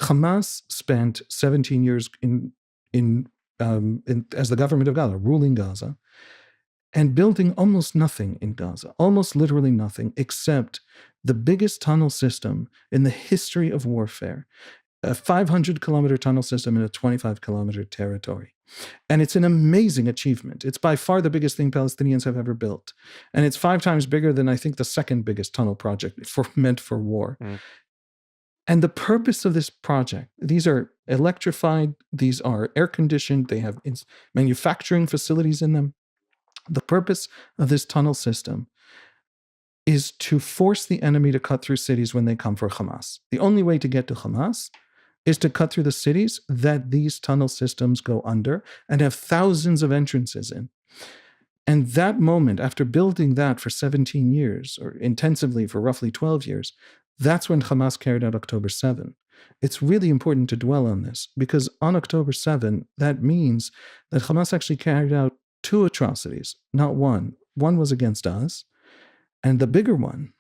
Hamas spent 17 years as the government of Gaza, ruling Gaza, and building almost nothing in Gaza, almost literally nothing, except the biggest tunnel system in the history of warfare, a 500-kilometer tunnel system in a 25-kilometer territory. And it's an amazing achievement. It's by far the biggest thing Palestinians have ever built. And it's 5 times bigger than, I think, the second biggest tunnel project meant for war. And the purpose of this project, these are electrified, these are air-conditioned, they have manufacturing facilities in them. The purpose of this tunnel system is to force the enemy to cut through cities when they come for Hamas. The only way to get to Hamas is to cut through the cities that these tunnel systems go under and have thousands of entrances in. And that moment, after building that for 17 years, or intensively for roughly 12 years, that's when Hamas carried out October 7. It's really important to dwell on this, because on October 7, that means that Hamas actually carried out 2 atrocities, not one. One was against us, and the bigger one,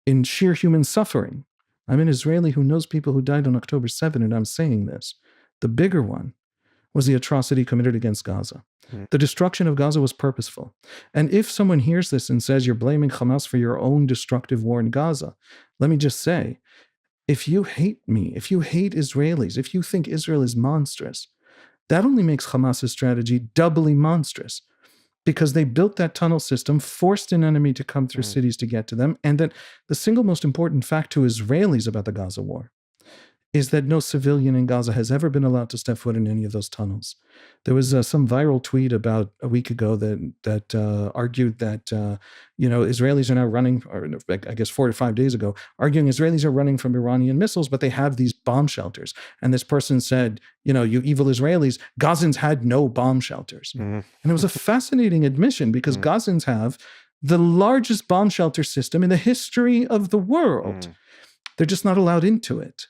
in sheer human suffering. I'm an Israeli who knows people who died on October 7, and I'm saying this. The bigger one was the atrocity committed against Gaza. The destruction of Gaza was purposeful. And if someone hears this and says you're blaming Hamas for your own destructive war in Gaza, let me just say, if you hate me, if you hate Israelis, if you think Israel is monstrous, that only makes Hamas's strategy doubly monstrous, because they built that tunnel system, forced an enemy to come through cities to get to them, and that the single most important fact to Israelis about the Gaza war is that no civilian in Gaza has ever been allowed to step foot in any of those tunnels. There was some viral tweet about a week ago that argued that Israelis are now running, or I guess 4 or 5 days ago, arguing Israelis are running from Iranian missiles, but they have these bomb shelters. And this person said, you evil Israelis, Gazans had no bomb shelters. And it was a fascinating admission, because Gazans have the largest bomb shelter system in the history of the world. They're just not allowed into it.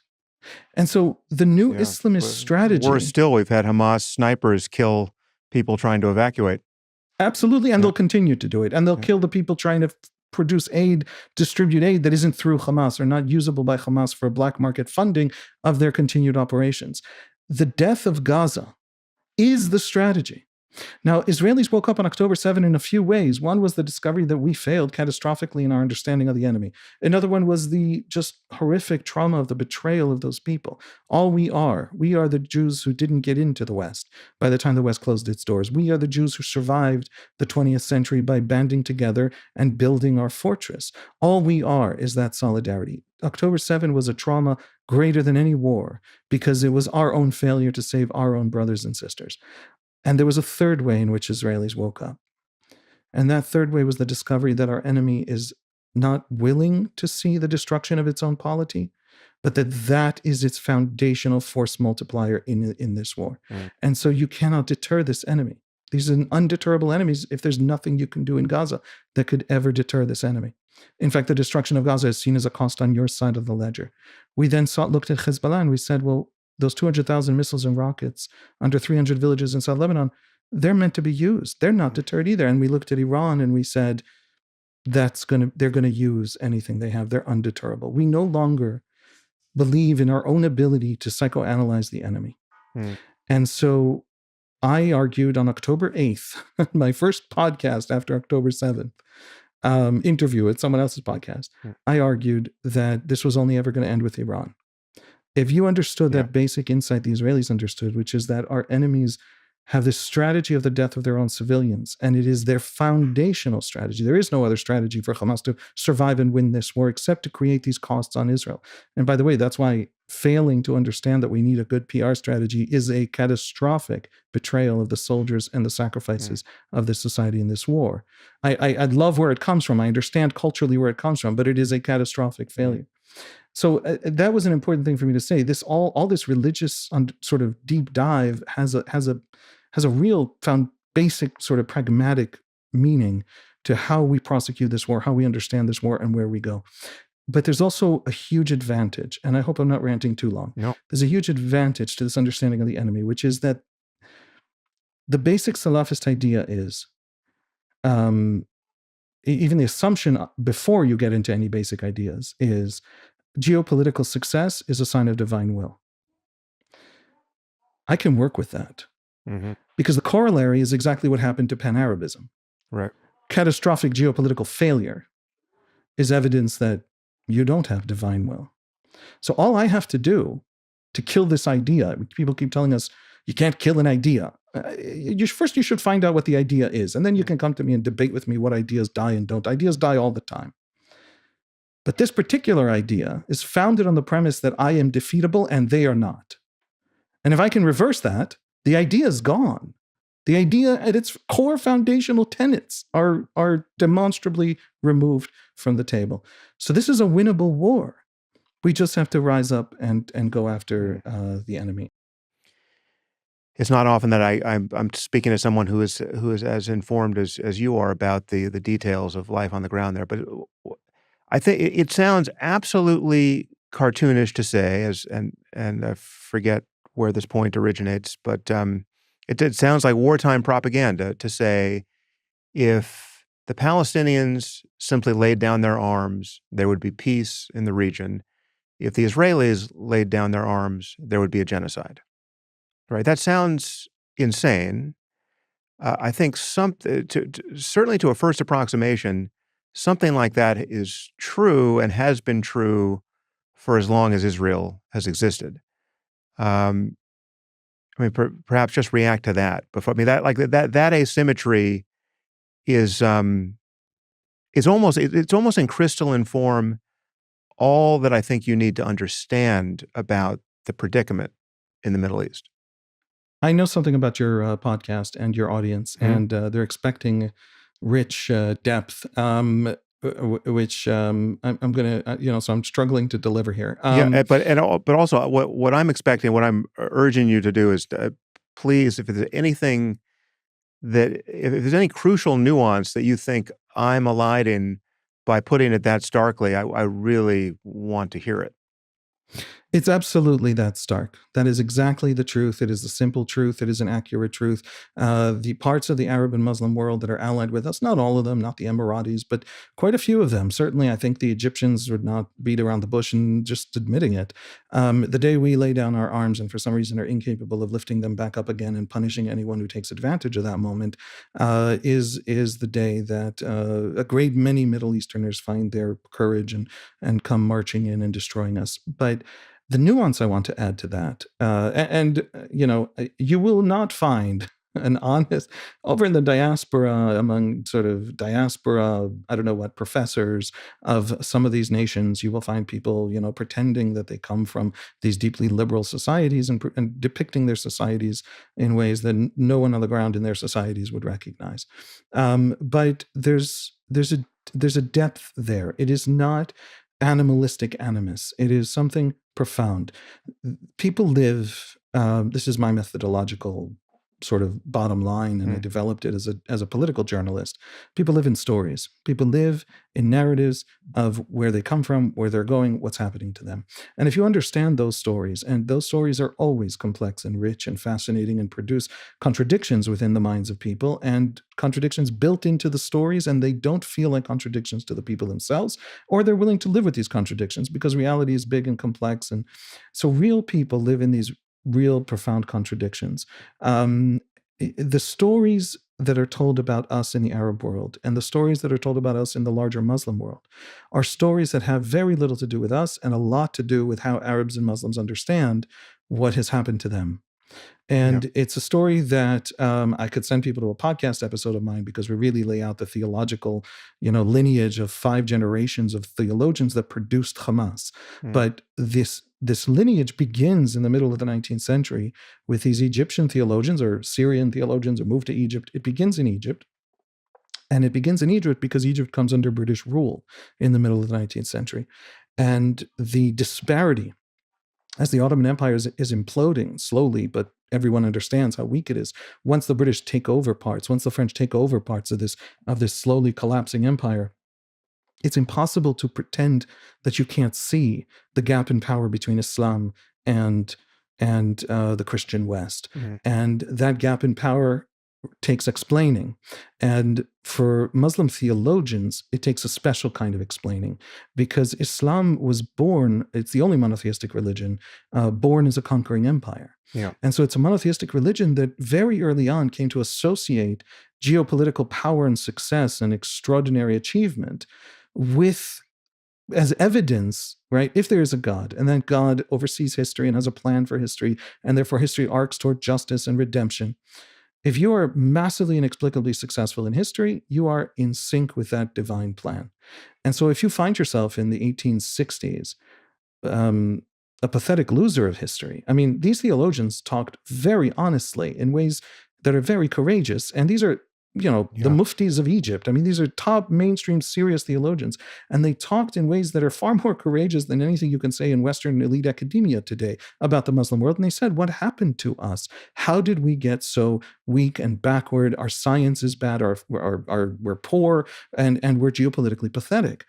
And so the new Islamist strategy... Worse still, we've had Hamas snipers kill people trying to evacuate. Absolutely, and they'll continue to do it. And they'll kill the people trying to produce aid, distribute aid that isn't through Hamas or not usable by Hamas for black market funding of their continued operations. The death of Gaza is the strategy. Now, Israelis woke up on October 7 in a few ways. One was the discovery that we failed catastrophically in our understanding of the enemy. Another one was the just horrific trauma of the betrayal of those people. All we are the Jews who didn't get into the West by the time the West closed its doors. We are the Jews who survived the 20th century by banding together and building our fortress. All we are is that solidarity. October 7 was a trauma greater than any war, because it was our own failure to save our own brothers and sisters. And there was a third way in which Israelis woke up. And that third way was the discovery that our enemy is not willing to see the destruction of its own polity, but that is its foundational force multiplier in this war. And so you cannot deter this enemy. These are undeterrable enemies if there's nothing you can do in Gaza that could ever deter this enemy. In fact, the destruction of Gaza is seen as a cost on your side of the ledger. We then looked at Hezbollah and we said, well, those 200,000 missiles and rockets under 300 villages in South Lebanon, they're meant to be used. They're not deterred either. And we looked at Iran and we said, they're going to use anything they have. They're undeterrable. We no longer believe in our own ability to psychoanalyze the enemy. And so I argued on October 8th, my first podcast after October 7th, interview at someone else's podcast, I argued that this was only ever going to end with Iran. If you understood that basic insight the Israelis understood, which is that our enemies have this strategy of the death of their own civilians, and it is their foundational strategy. There is no other strategy for Hamas to survive and win this war except to create these costs on Israel. And by the way, that's why failing to understand that we need a good PR strategy is a catastrophic betrayal of the soldiers and the sacrifices of this society in this war. I love where it comes from. I understand culturally where it comes from, but it is a catastrophic failure. So that was an important thing for me to say. This all this religious sort of deep dive has a real basic sort of pragmatic meaning to how we prosecute this war, how we understand this war, and where we go. But there's also a huge advantage, and I hope I'm not ranting too long. No. There's a huge advantage to this understanding of the enemy, which is that the basic Salafist idea is, even the assumption before you get into any basic ideas is, geopolitical success is a sign of divine will. I can work with that. Mm-hmm. Because the corollary is exactly what happened to Pan-Arabism. Right. Catastrophic geopolitical failure is evidence that you don't have divine will. So all I have to do to kill this idea, people keep telling us, you can't kill an idea. First, you should find out what the idea is. And then you can come to me and debate with me what ideas die and don't. Ideas die all the time. But this particular idea is founded on the premise that I am defeatable and they are not. And if I can reverse that, the idea is gone. The idea at its core foundational tenets are demonstrably removed from the table. So this is a winnable war. We just have to rise up and go after the enemy. It's not often that I'm speaking to someone who is as informed as you are about the details of life on the ground there. But I think it sounds absolutely cartoonish to say, and I forget where this point originates, but it sounds like wartime propaganda to say if the Palestinians simply laid down their arms, there would be peace in the region. If the Israelis laid down their arms, there would be a genocide. Right? That sounds insane. I think certainly to a first approximation, something like that is true and has been true for as long as Israel has existed. I mean, perhaps just react to that. But I mean, that asymmetry is it's almost in crystalline form all that I think you need to understand about the predicament in the Middle East. I know something about your podcast and your audience, and they're expecting rich depth, which I'm going to, so I'm struggling to deliver here. But also what I'm expecting, what I'm urging you to do is to, please, if there's anything if there's any crucial nuance that you think I'm eliding by putting it that starkly, I really want to hear it. It's absolutely that stark. That is exactly the truth. It is the simple truth. It is an accurate truth. The parts of the Arab and Muslim world that are allied with us, not all of them, not the Emiratis, but quite a few of them. Certainly, I think the Egyptians would not beat around the bush in just admitting it. The day we lay down our arms and for some reason are incapable of lifting them back up again and punishing anyone who takes advantage of that moment is the day that a great many Middle Easterners find their courage and come marching in and destroying us. But the nuance I want to add to that, you will not find an honest, over in the diaspora, among sort of diaspora, I don't know what, professors of some of these nations, you will find people, pretending that they come from these deeply liberal societies and depicting their societies in ways that no one on the ground in their societies would recognize. But there's a depth there. It is not animalistic animus. It is something profound. People live, this is my methodological sort of bottom line, and I developed it as a political journalist. People live in stories. People live in narratives of where they come from, where they're going, what's happening to them. And if you understand those stories, and those stories are always complex and rich and fascinating and produce contradictions within the minds of people and contradictions built into the stories, and they don't feel like contradictions to the people themselves, or they're willing to live with these contradictions because reality is big and complex. And so real people live in these real profound contradictions. The stories that are told about us in the Arab world and the stories that are told about us in the larger Muslim world are stories that have very little to do with us and a lot to do with how Arabs and Muslims understand what has happened to them. And it's a story that I could send people to a podcast episode of mine, because we really lay out the theological, lineage of 5 generations of theologians that produced Hamas. But this lineage begins in the middle of the 19th century with these Egyptian theologians or Syrian theologians who moved to Egypt. It begins in Egypt. And it begins in Egypt because Egypt comes under British rule in the middle of the 19th century. And the disparity as the Ottoman Empire is imploding slowly, but everyone understands how weak it is. Once the British take over parts, once the French take over parts of this slowly collapsing empire, it's impossible to pretend that you can't see the gap in power between Islam and the Christian West. And that gap in power takes explaining. And for Muslim theologians, it takes a special kind of explaining, because Islam was born, it's the only monotheistic religion, born as a conquering empire. Yeah. And so it's a monotheistic religion that very early on came to associate geopolitical power and success and extraordinary achievement with, as evidence, right? If there is a God, and then God oversees history and has a plan for history, and therefore history arcs toward justice and redemption. If you are massively inexplicably successful in history, you are in sync with that divine plan. And so if you find yourself in the 1860s, a pathetic loser of history, I mean, these theologians talked very honestly in ways that are very courageous. And these are, the muftis of Egypt. I mean, these are top mainstream serious theologians. And they talked in ways that are far more courageous than anything you can say in Western elite academia today about the Muslim world. And they said, what happened to us? How did we get so weak and backward? Our science is bad, we're poor, and we're geopolitically pathetic.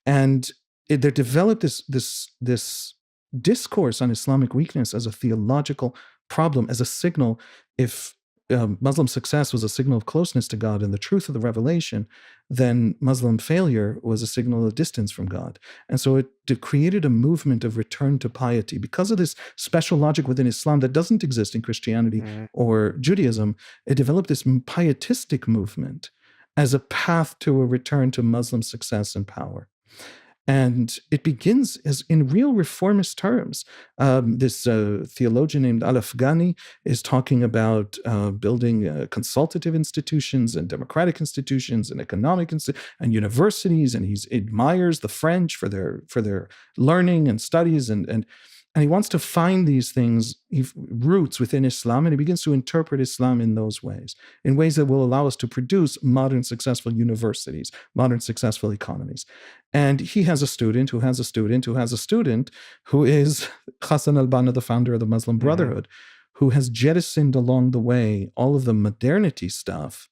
And they developed this discourse on Islamic weakness as a theological problem, as a signal. If Muslim success was a signal of closeness to God and the truth of the revelation, then Muslim failure was a signal of distance from God. And so it created a movement of return to piety. Because of this special logic within Islam that doesn't exist in Christianity or Judaism, it developed this pietistic movement as a path to a return to Muslim success and power. And it begins as in real reformist terms. This theologian named Al-Afghani is talking about building consultative institutions and democratic institutions and economic and universities, and he admires the French for their learning and studies, and he wants to find these things, roots within Islam, and he begins to interpret Islam in those ways, in ways that will allow us to produce modern successful universities, modern successful economies. And he has a student who has a student who has a student who is Hassan al-Banna, the founder of the Muslim Brotherhood, who has jettisoned along the way all of the modernity stuff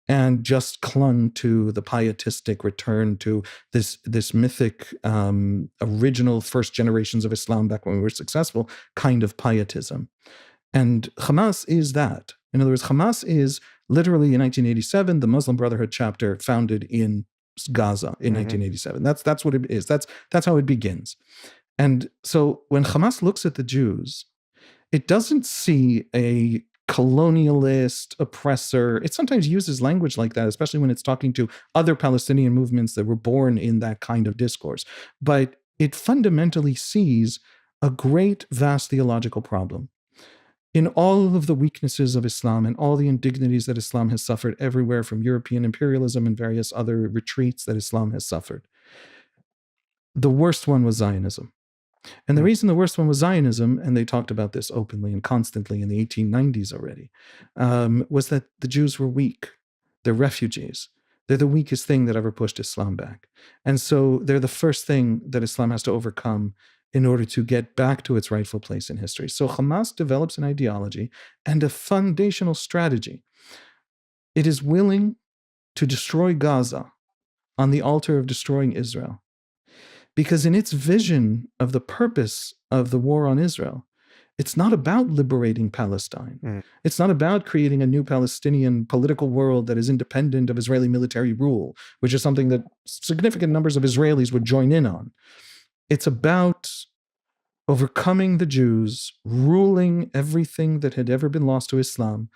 and just clung to the pietistic return to this mythic original first generations of Islam back when we were successful kind of pietism. And Hamas is that. In other words, Hamas is literally in 1987, the Muslim Brotherhood chapter founded in Gaza in 1987. That's what it is. That's how it begins. And so when Hamas looks at the Jews, it doesn't see a colonialist oppressor. It sometimes uses language like that, especially when it's talking to other Palestinian movements that were born in that kind of discourse. But it fundamentally sees a great, vast theological problem. In all of the weaknesses of Islam and all the indignities that Islam has suffered everywhere, from European imperialism and various other retreats that Islam has suffered, the worst one was Zionism. And the reason the worst one was Zionism, and they talked about this openly and constantly in the 1890s already, was that the Jews were weak. They're refugees. They're the weakest thing that ever pushed Islam back. And so they're the first thing that Islam has to overcome in order to get back to its rightful place in history. So Hamas develops an ideology and a foundational strategy. It is willing to destroy Gaza on the altar of destroying Israel. Because in its vision of the purpose of the war on Israel, it's not about liberating Palestine. It's not about creating a new Palestinian political world that is independent of Israeli military rule, which is something that significant numbers of Israelis would join in on. It's about overcoming the Jews, ruling everything that had ever been lost to Islam,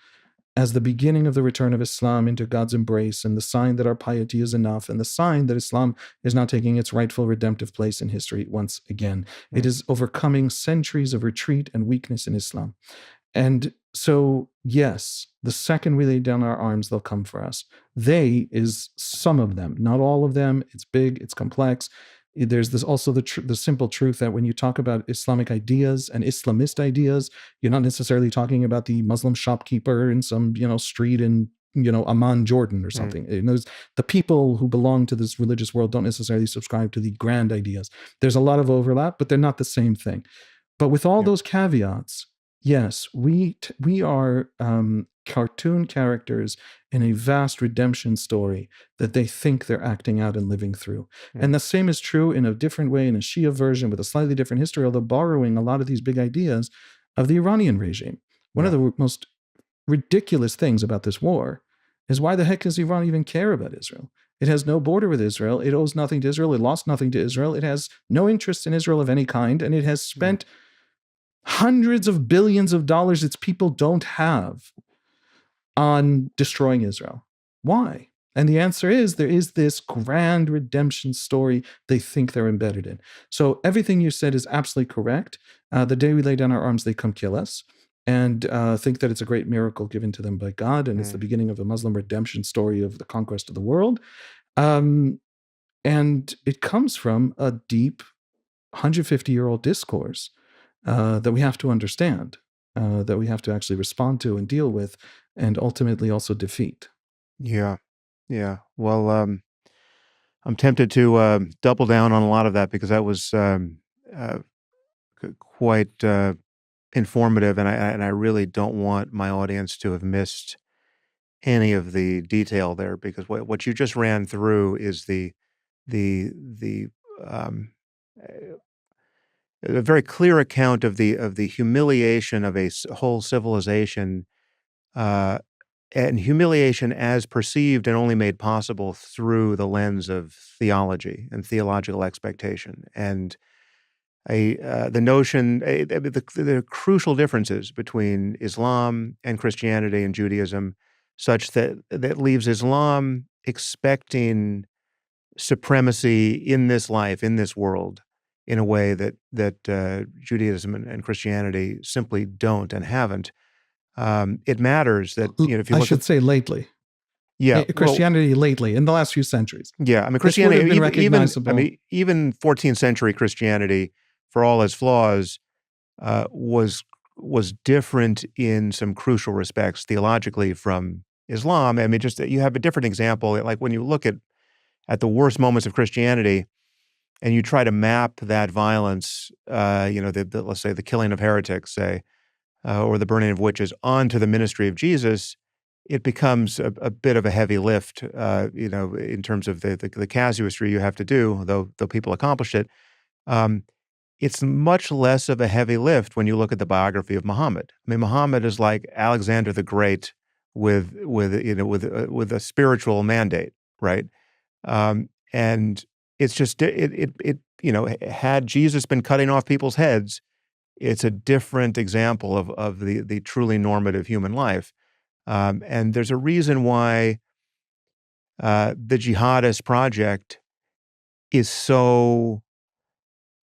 as the beginning of the return of Islam into God's embrace, and the sign that our piety is enough, and the sign that Islam is now taking its rightful redemptive place in history once again. It is overcoming centuries of retreat and weakness in Islam. And so, yes, the second we lay down our arms, they'll come for us. They is some of them, not all of them. It's big, it's complex. There's also the simple truth that when you talk about Islamic ideas and Islamist ideas, you're not necessarily talking about the Muslim shopkeeper in some street in Amman, Jordan or something. The people who belong to this religious world don't necessarily subscribe to the grand ideas. There's a lot of overlap, but they're not the same thing. But with all those caveats, yes, we are cartoon characters in a vast redemption story that they think they're acting out and living through. And the same is true in a different way in a Shia version with a slightly different history, although borrowing a lot of these big ideas of the Iranian regime. One of the most ridiculous things about this war is why the heck does Iran even care about Israel? It has no border with Israel. It owes nothing to Israel. It lost nothing to Israel. It has no interest in Israel of any kind. And it has spent hundreds of billions of dollars its people don't have on destroying Israel. Why? And the answer is there is this grand redemption story they think they're embedded in. So everything you said is absolutely correct. The day we lay down our arms, they come kill us, and think that it's a great miracle given to them by God, and it's the beginning of a Muslim redemption story of the conquest of the world. And it comes from a deep 150-year-old discourse that we have to understand, that we have to actually respond to and deal with, and ultimately also defeat. Yeah. Yeah. Well, I'm tempted to double down on a lot of that because that was quite informative, and I really don't want my audience to have missed any of the detail there, because what you just ran through is the um, a very clear account of the humiliation of a whole civilization, and humiliation as perceived and only made possible through the lens of theology and theological expectation, and the notion, the crucial differences between Islam and Christianity and Judaism, such that leaves Islam expecting supremacy in this life, in this world, in a way that Judaism and Christianity simply don't and haven't. It matters that, if you I look should at, say lately. yeah, Christianity lately, in the last few centuries. yeah, I mean, This would have Christianity, been even recognizable. even 14th century Christianity, for all its flaws, was different in some crucial respects theologically from Islam. I mean, just you have a different example. Like when you look at the worst moments of Christianity, and you try to map that violence, let's say the killing of heretics, say, or the burning of witches, onto the ministry of Jesus, it becomes a bit of a heavy lift, in terms of the casuistry you have to do, though people accomplished it. Um, it's much less of a heavy lift when you look at the biography of Muhammad. I mean, Muhammad is like Alexander the Great with a spiritual mandate, right? And it's just had Jesus been cutting off people's heads, it's a different example of the truly normative human life. And there's a reason why the jihadist project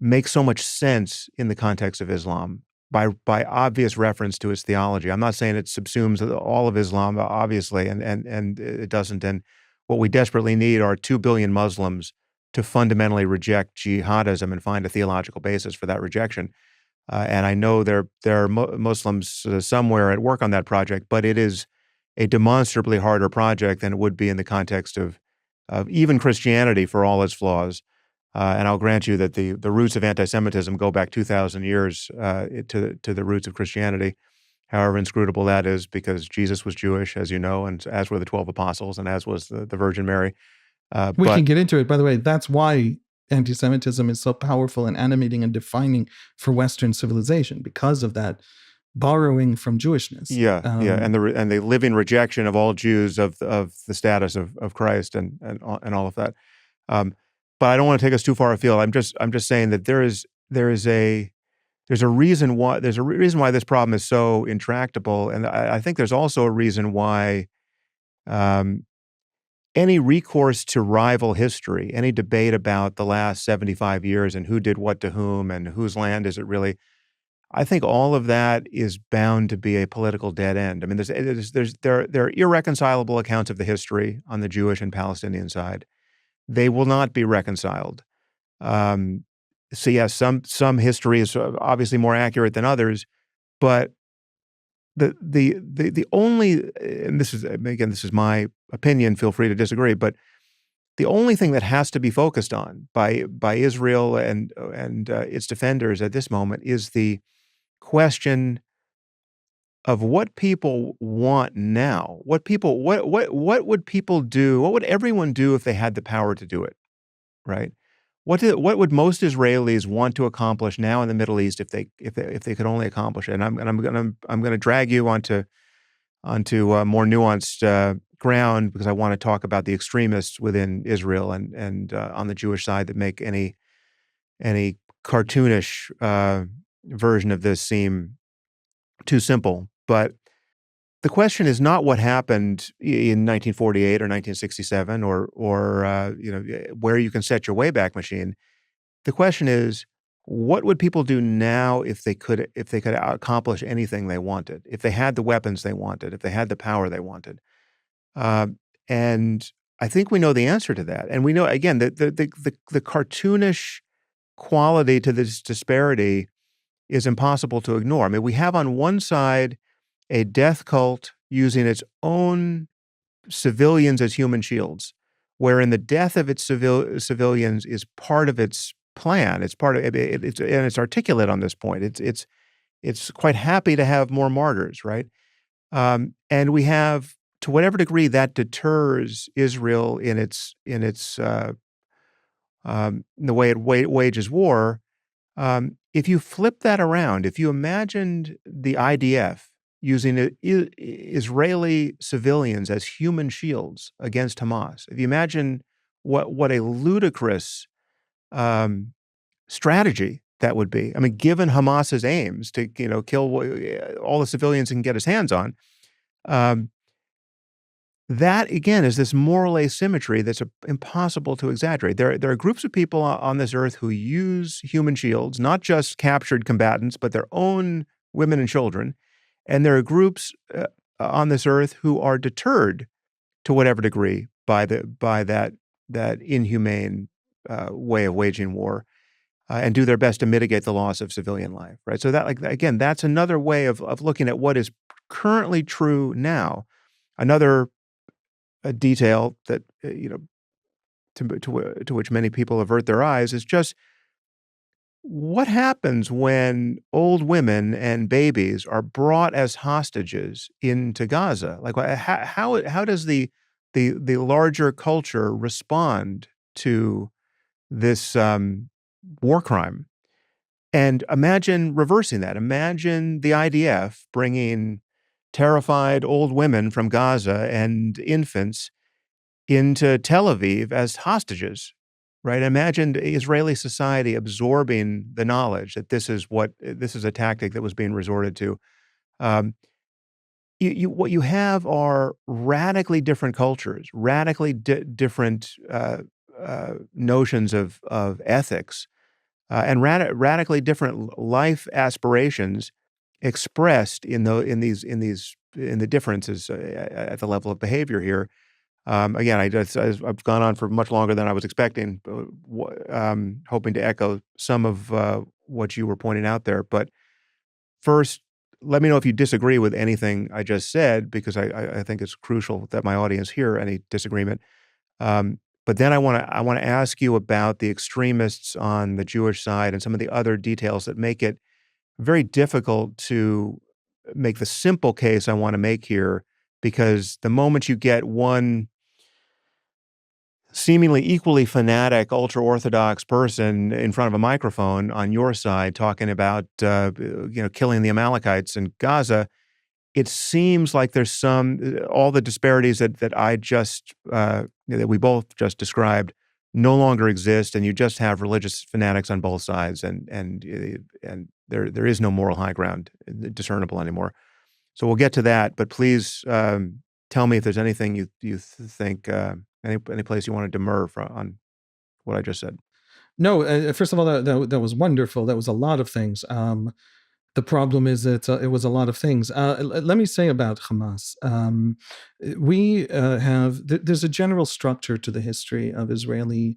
makes so much sense in the context of Islam by obvious reference to its theology. I'm not saying it subsumes all of Islam, obviously, and it doesn't. And what we desperately need are 2 billion Muslims to fundamentally reject jihadism and find a theological basis for that rejection. And I know there are Muslims somewhere at work on that project, but it is a demonstrably harder project than it would be in the context of even Christianity, for all its flaws. And I'll grant you that the roots of anti-Semitism go back 2,000 years to the roots of Christianity, however inscrutable that is, because Jesus was Jewish, as you know, and as were the 12 apostles, and as was the Virgin Mary. We can get into it. By the way, that's why anti-Semitism is so powerful and animating and defining for Western civilization, because of that borrowing from Jewishness. Yeah, and the living rejection of all Jews of the status of Christ and all of that. But I don't want to take us too far afield. I'm just saying that there's a reason why this problem is so intractable, and I think there's also a reason why any recourse to rival history, any debate about the last 75 years and who did what to whom and whose land is it really, I think all of that is bound to be a political dead end. I mean, there are irreconcilable accounts of the history on the Jewish and Palestinian side. They will not be reconciled. So yes, some history is obviously more accurate than others, but the only, and this is my opinion, feel free to disagree, but the only thing that has to be focused on by Israel and its defenders at this moment is the question of what people want now. What would people do? What would everyone do if they had the power to do it? Right? What would most Israelis want to accomplish now in the Middle East if they could only accomplish it? And I'm going to drag you onto more nuanced ground, because I want to talk about the extremists within Israel and on the Jewish side that make any cartoonish version of this seem too simple. But the question is not what happened in 1948 or 1967 or where you can set your Wayback Machine. The question is, what would people do now if they could accomplish anything they wanted, if they had the weapons they wanted, if they had the power they wanted? And I think we know the answer to that. And we know, again, that the cartoonish quality to this disparity is impossible to ignore. I mean, we have on one side a death cult using its own civilians as human shields, wherein the death of its civilians is part of its plan. It's part of it, and it's articulate on this point. It's quite happy to have more martyrs, right? And we have, to whatever degree that deters Israel in the way it wages war. If you flip that around, if you imagined the IDF using Israeli civilians as human shields against Hamas, if you imagine what a ludicrous strategy that would be. I mean, given Hamas's aims to kill all the civilians he can get his hands on, that again is this moral asymmetry that's impossible to exaggerate. There are groups of people on this earth who use human shields, not just captured combatants, but their own women and children. And there are groups on this earth who are deterred to whatever degree by that inhumane way of waging war, and do their best to mitigate the loss of civilian life. Right. So that, again, that's another way of looking at what is currently true now. Another a detail that to which many people avert their eyes is just what happens when old women and babies are brought as hostages into Gaza. Like, how does the larger culture respond to this war crime? And imagine reversing that. Imagine the IDF bringing terrified old women from Gaza and infants into Tel Aviv as hostages, right? Imagine Israeli society absorbing the knowledge that this is a tactic that was being resorted to. What you have are radically different cultures, radically different notions of ethics, and radically different life aspirations expressed in the differences at the level of behavior here. Again, I've gone on for much longer than I was expecting, hoping to echo some of what you were pointing out there. But first, let me know if you disagree with anything I just said, because I think it's crucial that my audience hear any disagreement. But then I want to ask you about the extremists on the Jewish side and some of the other details that make it very difficult to make the simple case I want to make here, because the moment you get one seemingly equally fanatic, ultra-Orthodox person in front of a microphone on your side talking about killing the Amalekites in Gaza, it seems like there's all the disparities that I just that we both just described no longer exist, and you just have religious fanatics on both sides, and there is no moral high ground discernible anymore. So we'll get to that, but please tell me if there's anything you think any place you want to demur on what I just said. No, first of all, that was wonderful. That was a lot of things. The problem is that it was a lot of things. Let me say about Hamas. There's a general structure to the history of Israeli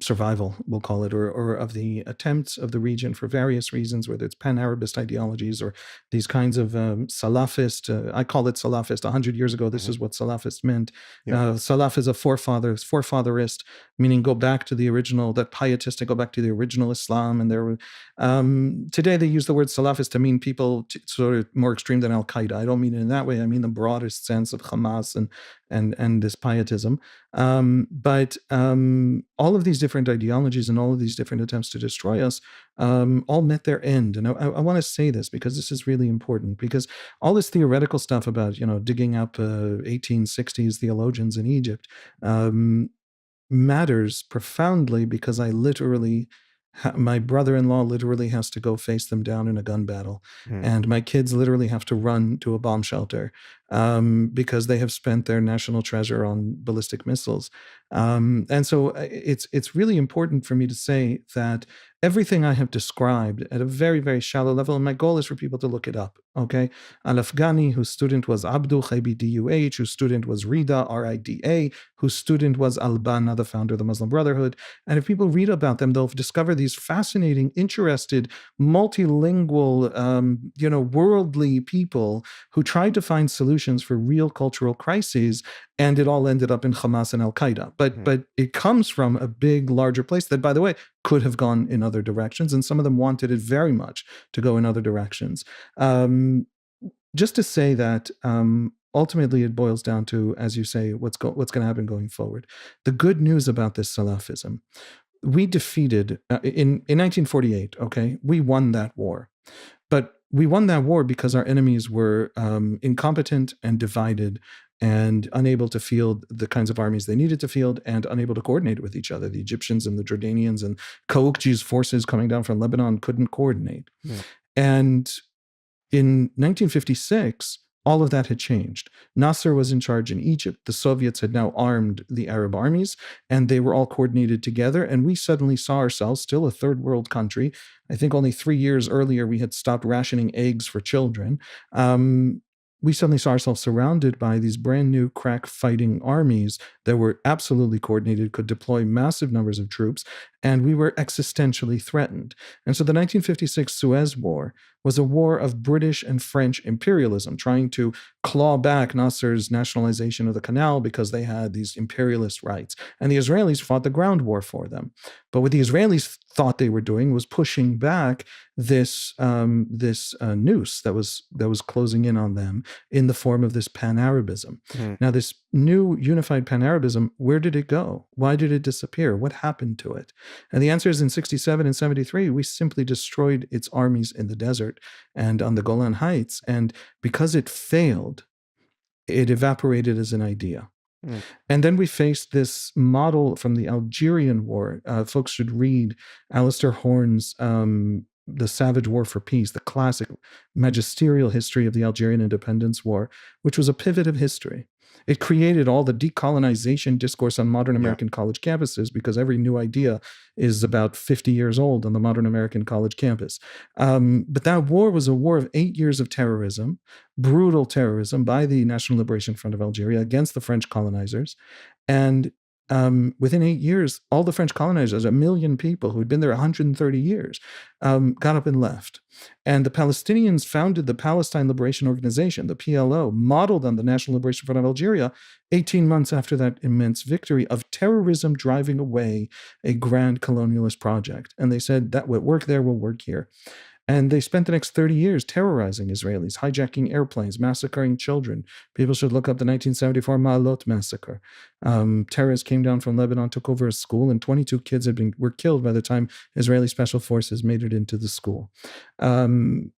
survival, we'll call it, or of the attempts of the region for various reasons, whether it's pan-Arabist ideologies or these kinds of Salafist, I call it Salafist. 100 years ago, this is what Salafist meant. Yeah. Salaf is a forefatherist, meaning go back to the original, that pietistic, go back to the original Islam. And today they use the word Salafist to mean people sort of more extreme than Al-Qaeda. I don't mean it in that way. I mean the broadest sense of Hamas and this pietism. But all of these different ideologies and all of these different attempts to destroy us all met their end. And I want to say this because this is really important, because all this theoretical stuff about, digging up 1860s theologians in Egypt matters profoundly, because my brother-in-law literally has to go face them down in a gun battle, and my kids literally have to run to a bomb shelter because they have spent their national treasure on ballistic missiles. And so it's really important for me to say that everything I have described at a very, very shallow level, and my goal is for people to look it up, okay? Al-Afghani, whose student was Abdu, Khaybi, whose student was Rida, Rida, whose student was Al-Banna, the founder of the Muslim Brotherhood. And if people read about them, they'll discover these fascinating, interested, multilingual, worldly people who tried to find solutions for real cultural crises, and it all ended up in Hamas and Al-Qaeda. But it comes from a big, larger place that, by the way, could have gone in other directions, and some of them wanted it very much to go in other directions. Just to say that ultimately it boils down to, as you say, what's going to happen going forward. The good news about this Salafism, we defeated in 1948. Okay, we won that war, but we won that war because our enemies were incompetent and divided and unable to field the kinds of armies they needed to field, and unable to coordinate with each other. The Egyptians and the Jordanians and Kaukji's forces coming down from Lebanon couldn't coordinate. And in 1956, all of that had changed. Nasser was in charge in Egypt. The Soviets had now armed the Arab armies, and they were all coordinated together. And we suddenly saw ourselves, still a third world country. I think only 3 years earlier, we had stopped rationing eggs for children. We suddenly saw ourselves surrounded by these brand new crack fighting armies that were absolutely coordinated, could deploy massive numbers of troops, and we were existentially threatened. And so the 1956 Suez War was a war of British and French imperialism, trying to claw back Nasser's nationalization of the canal because they had these imperialist rights. And the Israelis fought the ground war for them. But what the Israelis thought they were doing was pushing back this noose that was closing in on them in the form of this pan-Arabism. Now, this new unified pan-Arabism, where did it go? Why did it disappear? What happened to it? And the answer is, in 67 and 73, we simply destroyed its armies in the desert and on the Golan Heights. And because it failed, it evaporated as an idea. And then we faced this model from the Algerian War. Folks should read Alistair Horn's The Savage War for Peace, the classic magisterial history of the Algerian Independence War, which was a pivot of history. It created all the decolonization discourse on modern American college campuses, because every new idea is about 50 years old on the modern American college campus. But that war was a war of 8 years of terrorism, brutal terrorism by the National Liberation Front of Algeria against the French colonizers. And within 8 years, all the French colonizers, 1 million people who had been there 130 years, got up and left. And the Palestinians founded the Palestine Liberation Organization, the PLO, modeled on the National Liberation Front of Algeria, 18 months after that immense victory of terrorism driving away a grand colonialist project. And they said that what worked there will work here. And they spent the next 30 years terrorizing Israelis, hijacking airplanes, massacring children. People should look up the 1974 Ma'alot massacre. Terrorists came down from Lebanon, took over a school, and 22 kids were killed by the time Israeli special forces made it into the school. And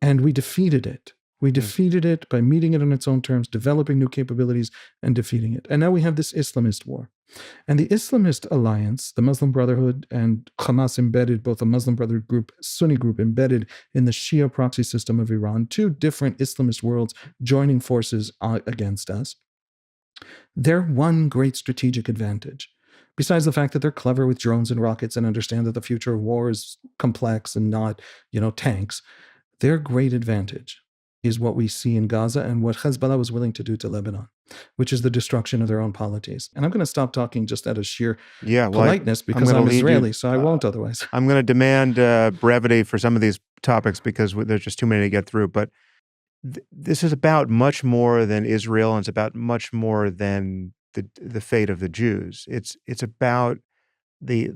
we defeated it. We defeated it by meeting it on its own terms, developing new capabilities, and defeating it. And now we have this Islamist war. And the Islamist alliance, the Muslim Brotherhood and Hamas embedded, both a Muslim Brotherhood group, Sunni group embedded in the Shia proxy system of Iran, two different Islamist worlds joining forces against us. They're one great strategic advantage. Besides the fact that they're clever with drones and rockets and understand that the future of war is complex and not, tanks, their great advantage is what we see in Gaza and what Hezbollah was willing to do to Lebanon, which is the destruction of their own polities. And I'm going to stop talking just out of sheer politeness because I'm Israeli, so I won't otherwise. I'm going to demand brevity for some of these topics because there's just too many to get through. But this is about much more than Israel, and it's about much more than the fate of the Jews. It's about a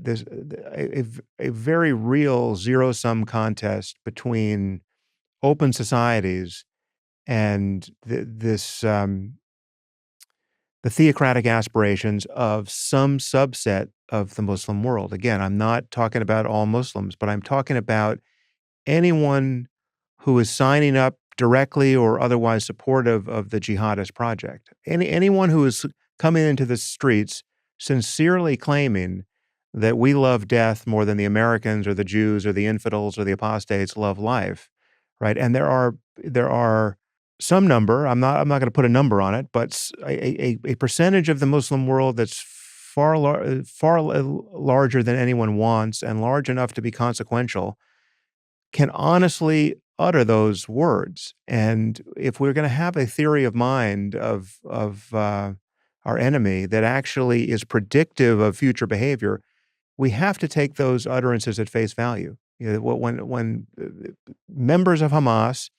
very real zero-sum contest between open societies and the the theocratic aspirations of some subset of the Muslim world. Again, I'm not talking about all Muslims, but I'm talking about anyone who is signing up directly or otherwise supportive of the jihadist project. Anyone who is coming into the streets sincerely claiming that we love death more than the Americans or the Jews or the infidels or the apostates love life, right? And there are some number, I'm not going to put a number on it, but a percentage of the Muslim world that's far larger than anyone wants and large enough to be consequential can honestly utter those words. And if we're going to have a theory of mind of our enemy that actually is predictive of future behavior, we have to take those utterances at face value. You know, when members of Hamas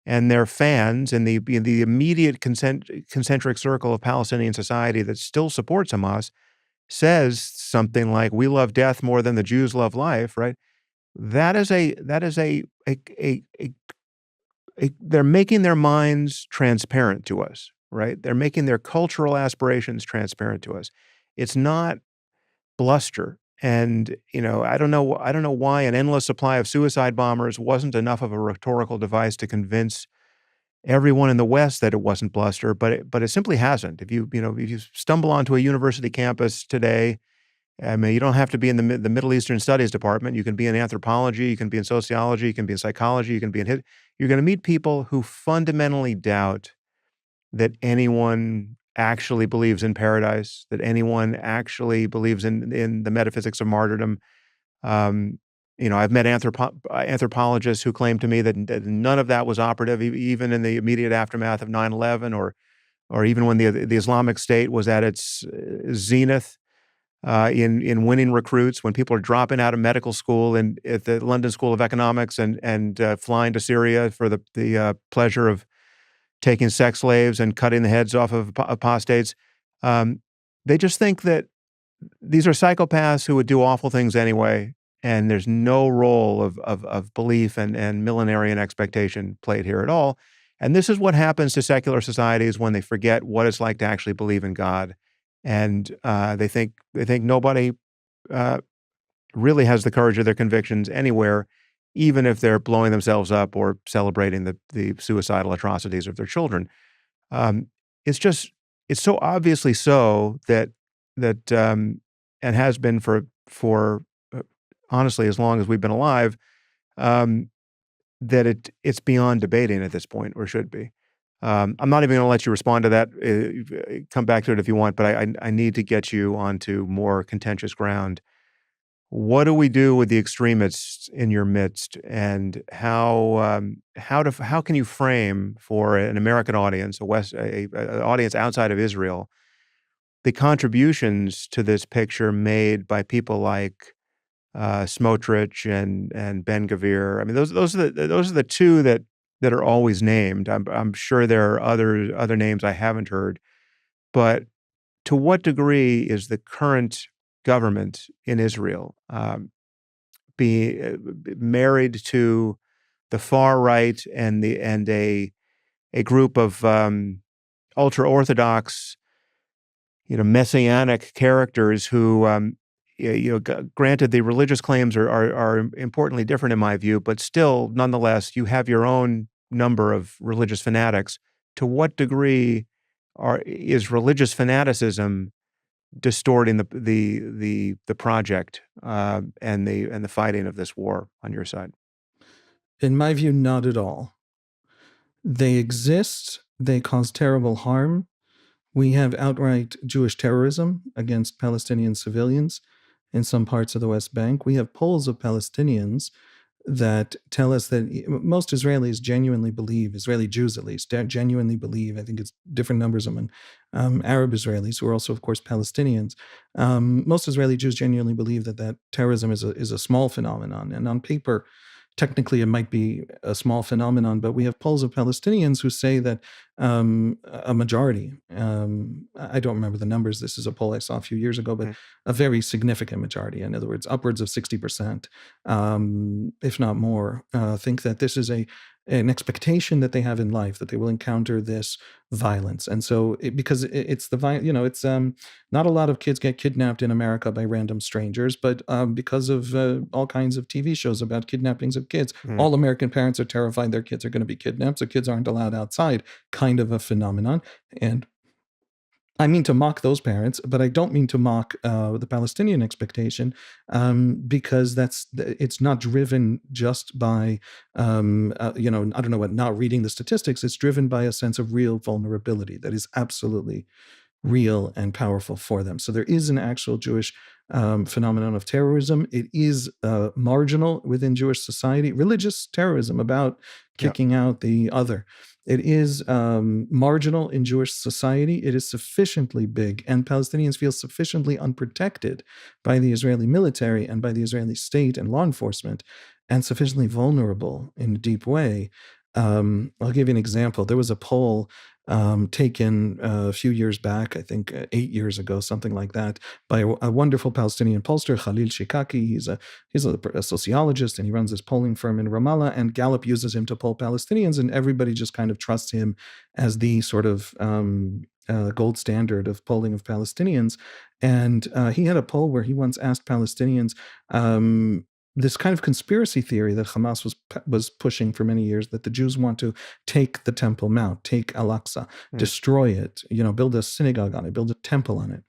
and their fans and the immediate concentric circle of Palestinian society that still supports Hamas says something like, "We love death more than the Jews love life," right? That is they're making their minds transparent to us, right? They're making their cultural aspirations transparent to us. It's not bluster. And, I don't know why an endless supply of suicide bombers wasn't enough of a rhetorical device to convince everyone in the West that it wasn't bluster, but it simply hasn't. If you stumble onto a university campus today, I mean, you don't have to be in the Middle Eastern Studies department. You can be in anthropology, you can be in sociology, you can be in psychology, you can be in you're going to meet people who fundamentally doubt that anyone actually believes in paradise, that anyone actually believes in the metaphysics of martyrdom. I've met anthropologists who claim to me that none of that was operative, even in the immediate aftermath of 9/11, or even when the Islamic State was at its zenith. In winning recruits, when people are dropping out of medical school and at the London School of Economics and flying to Syria for the pleasure of taking sex slaves and cutting the heads off of apostates, they just think that these are psychopaths who would do awful things anyway, and there's no role of belief and millenarian expectation played here at all. And this is what happens to secular societies when they forget what it's like to actually believe in God, and they think nobody uh, really has the courage of their convictions anywhere, even if they're blowing themselves up or celebrating the suicidal atrocities of their children. Um, it's just it's so obviously so that and has been for honestly as long as we've been alive, um, that it's beyond debating at this point, or should be. I'm not even going to let you respond to that. Come back to it if you want, but I need to get you onto more contentious ground. What do we do with the extremists in your midst, and how can you frame for an American audience, a audience outside of Israel, the contributions to this picture made by people like Smotrich and Ben Gavir? I mean, those are the two that are always named. I'm sure there are other names I haven't heard, but to what degree is the current government in Israel be married to the far right and a group of ultra orthodox, messianic characters who, granted, the religious claims are importantly different in my view, but still, nonetheless, you have your own number of religious fanatics. To what degree is religious fanaticism distorting the project and the fighting of this war on your side? In my view, not at all. They exist, they cause terrible harm. We have outright Jewish terrorism against Palestinian civilians in some parts of the West Bank. We have polls of Palestinians that tell us that most Israelis genuinely believe, Israeli Jews at least, genuinely believe, I think it's different numbers among Arab Israelis, who are also, of course, Palestinians. Most Israeli Jews genuinely believe that terrorism is a small phenomenon. And on paper, technically it might be a small phenomenon, but we have polls of Palestinians who say that a majority, I don't remember the numbers, this is a poll I saw a few years ago, but a very significant majority, in other words, upwards of 60%, if not more, think that this is an expectation that they have in life that they will encounter this violence. And so because it's it's not a lot of kids get kidnapped in America by random strangers, but because of all kinds of TV shows about kidnappings of kids, all American parents are terrified their kids are going to be kidnapped, so kids aren't allowed outside, kind of a phenomenon. And I mean to mock those parents, but I don't mean to mock the Palestinian expectation, because it's not driven just by I don't know what, not reading the statistics. It's driven by a sense of real vulnerability that is absolutely real and powerful for them. So there is an actual Jewish phenomenon of terrorism. It is marginal within Jewish society, religious terrorism about kicking out the other. It is marginal in Jewish society. It is sufficiently big, and Palestinians feel sufficiently unprotected by the Israeli military and by the Israeli state and law enforcement, and sufficiently vulnerable in a deep way. I'll give you an example. There was a poll taken a few years back, I think 8 years ago, something like that, by a wonderful Palestinian pollster, Khalil Shikaki. He's a sociologist, and he runs this polling firm in Ramallah, and Gallup uses him to poll Palestinians, and everybody just kind of trusts him as the sort of gold standard of polling of Palestinians. And he had a poll where he once asked Palestinians, this kind of conspiracy theory that Hamas was pushing for many years, that the Jews want to take the Temple Mount, take Al-Aqsa, destroy it, build a synagogue on it, build a temple on it.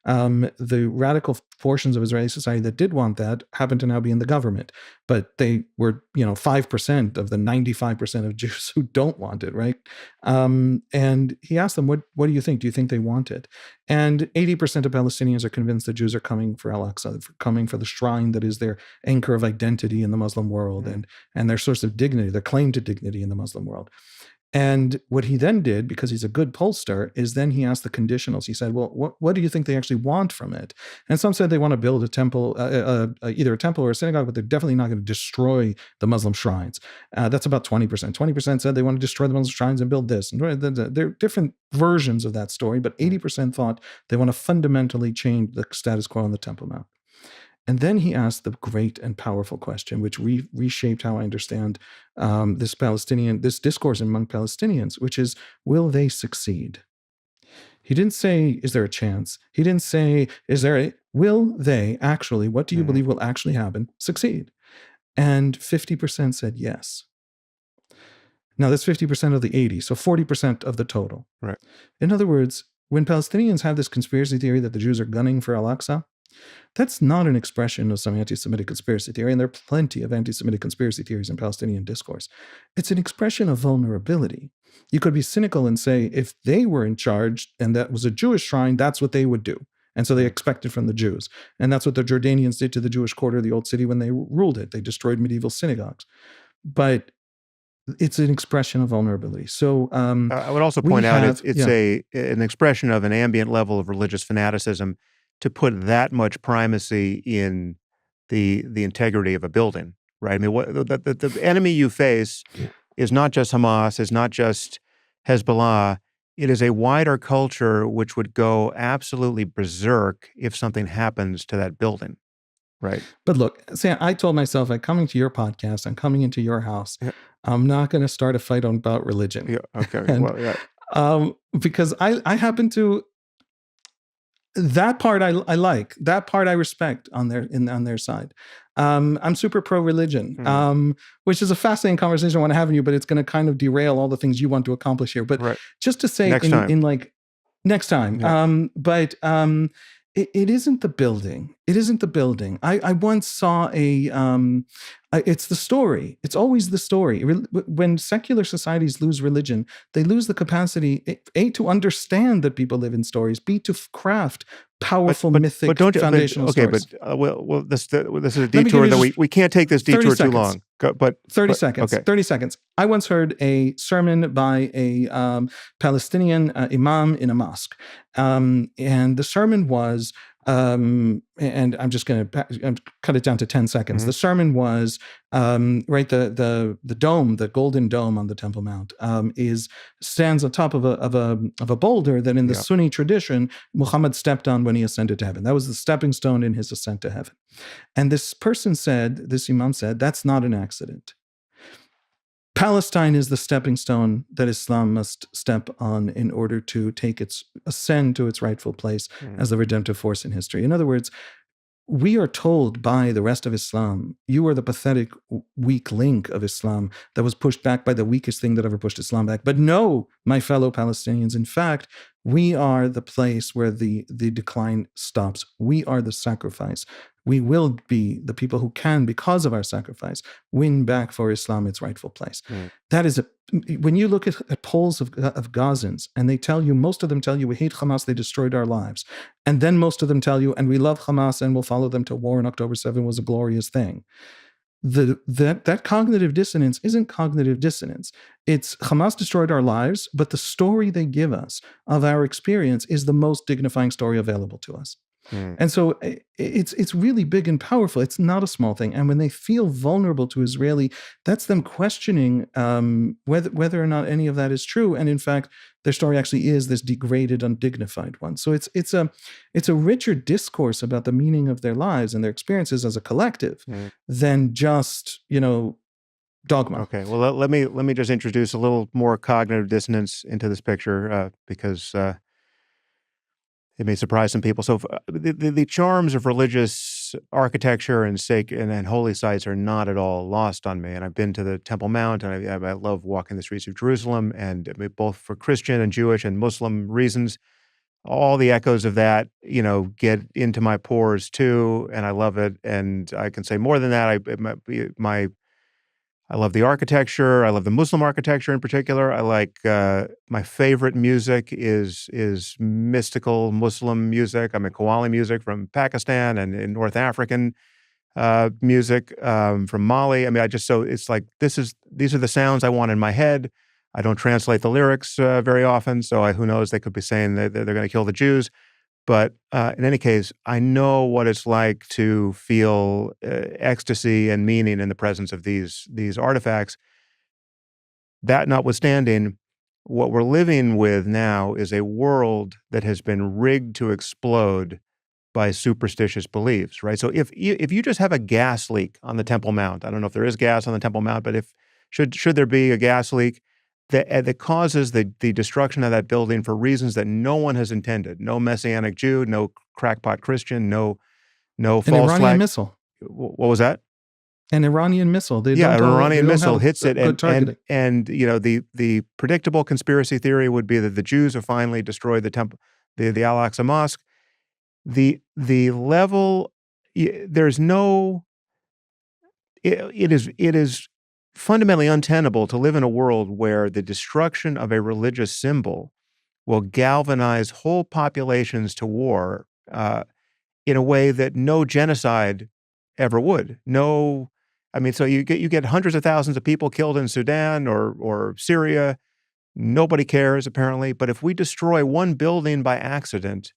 The radical portions of Israeli society that did want that happen to now be in the government, but they were 5% of the 95% of Jews who don't want it, right? And he asked them, what do you think? Do you think they want it? And 80% of Palestinians are convinced that Jews are coming for Al-Aqsa, coming for the shrine that is their anchor of identity in the Muslim world, and their source of dignity, their claim to dignity in the Muslim world. And what he then did, because he's a good pollster, is then he asked the conditionals. He said, well, what do you think they actually want from it? And some said they want to build a temple, either a temple or a synagogue, but they're definitely not going to destroy the Muslim shrines. That's about 20%. 20% said they want to destroy the Muslim shrines and build this. And there are different versions of that story, but 80% thought they want to fundamentally change the status quo on the Temple Mount. And then he asked the great and powerful question, which reshaped how I understand this discourse among Palestinians, which is, will they succeed? He didn't say, is there a chance? He didn't say, will they actually, what do you believe will actually happen, succeed? And 50% said yes. Now that's 50% of the 80, so 40% of the total. Right. In other words, when Palestinians have this conspiracy theory that the Jews are gunning for Al-Aqsa, that's not an expression of some anti-Semitic conspiracy theory, and there are plenty of anti-Semitic conspiracy theories in Palestinian discourse. It's an expression of vulnerability. You could be cynical and say, if they were in charge and that was a Jewish shrine, that's what they would do. And so they expected from the Jews. And that's what the Jordanians did to the Jewish quarter of the Old City when they ruled it. They destroyed medieval synagogues. But it's an expression of vulnerability. So I would also point out it's an expression of an ambient level of religious fanaticism to put that much primacy in the integrity of a building, right? I mean, the enemy you face is not just Hamas, is not just Hezbollah. It is a wider culture which would go absolutely berserk if something happens to that building, right? But look, Sam, I told myself, I'm coming to your podcast, I'm coming into your house. Yeah. I'm not going to start a fight about religion. Yeah, okay. Because I happen to... That part I like. That part I respect on their side. I'm super pro-religion, which is a fascinating conversation I want to have with you, but it's going to kind of derail all the things you want to accomplish here. But just to say, next time. Yeah. It isn't the building. It isn't the building. I once saw it's the story. It's always the story. When secular societies lose religion, they lose the capacity, A, to understand that people live in stories, B, to craft powerful mythic foundational stories. Well, this is a detour that we can't take this detour too long. 30 seconds. Okay. 30 seconds. I once heard a sermon by a Palestinian imam in a mosque. And the sermon was, and I'm just going to cut it down to 10 seconds. The sermon was, the dome, the golden dome on the Temple Mount, stands on top of a boulder that in the Sunni tradition, Muhammad stepped on when he ascended to heaven. That was the stepping stone in his ascent to heaven. And this imam said, that's not an accident. Palestine is the stepping stone that Islam must step on in order to ascend to its rightful place as the redemptive force in history. In other words, we are told by the rest of Islam, you are the pathetic, weak link of Islam that was pushed back by the weakest thing that ever pushed Islam back. But no, my fellow Palestinians, in fact, we are the place where the decline stops. We are the sacrifice. We will be the people who can, because of our sacrifice, win back for Islam its rightful place. That is when you look at polls of Gazans, and most of them tell you, we hate Hamas, they destroyed our lives. And then most of them tell you, and we love Hamas and we'll follow them to war, and October 7 was a glorious thing. That cognitive dissonance isn't cognitive dissonance. It's Hamas destroyed our lives, but the story they give us of our experience is the most dignifying story available to us. And so it's really big and powerful. It's not a small thing. And when they feel vulnerable to Israeli, that's them questioning whether or not any of that is true. And in fact, their story actually is this degraded, undignified one. So it's a richer discourse about the meaning of their lives and their experiences as a collective than just, dogma. Okay. Well, let me just introduce a little more cognitive dissonance into this picture because it may surprise some people. So the charms of religious architecture and holy sites are not at all lost on me. And I've been to the Temple Mount, and I love walking the streets of Jerusalem, and both for Christian and Jewish and Muslim reasons. All the echoes of that, get into my pores too, and I love it. And I can say more than that. I love the architecture. I love the Muslim architecture in particular. I like my favorite music is mystical Muslim music. I mean, Qawwali music from Pakistan and in North African music from Mali. I mean, it's like these are the sounds I want in my head. I don't translate the lyrics very often, so who knows? They could be saying that they're going to kill the Jews. But in any case, I know what it's like to feel ecstasy and meaning in the presence of these artifacts. That notwithstanding, what we're living with now is a world that has been rigged to explode by superstitious beliefs, right? So if you just have a gas leak on the Temple Mount, I don't know if there is gas on the Temple Mount, but should there be a gas leak that causes the destruction of that building for reasons that no one has intended. No Messianic Jew, no crackpot Christian, no false Iranian flag. Missile. What was that? An Iranian missile. An Iranian missile hits it, and the predictable conspiracy theory would be that the Jews have finally destroyed the temple, the Al-Aqsa Mosque. The level, there's no. It is fundamentally untenable to live in a world where the destruction of a religious symbol will galvanize whole populations to war in a way that no genocide ever would. So you get hundreds of thousands of people killed in Sudan or Syria. Nobody cares, apparently. But if we destroy one building by accident,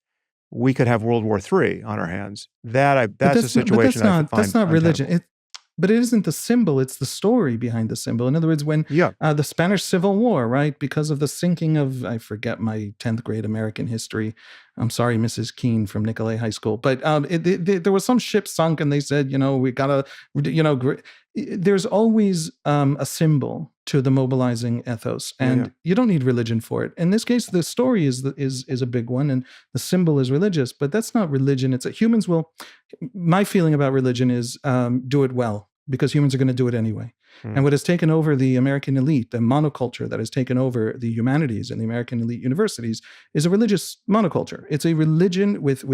we could have World War III on our hands. That's a situation I find that's not religion. untenable. But it isn't the symbol, it's the story behind the symbol. In other words, when the Spanish Civil War, right, because of the sinking of, I forget my 10th grade American history. I'm sorry, Mrs. Keene from Nicolay High School. But there was some ship sunk and they said, we got to, there's always a symbol to the mobilizing ethos. And you don't need religion for it. In this case, the story is a big one and the symbol is religious, but that's not religion. It's humans will, my feeling about religion is do it well, because humans are going to do it anyway. And what has taken over the American elite, the monoculture that has taken over the humanities and the American elite universities, is a religious monoculture. It's a religion with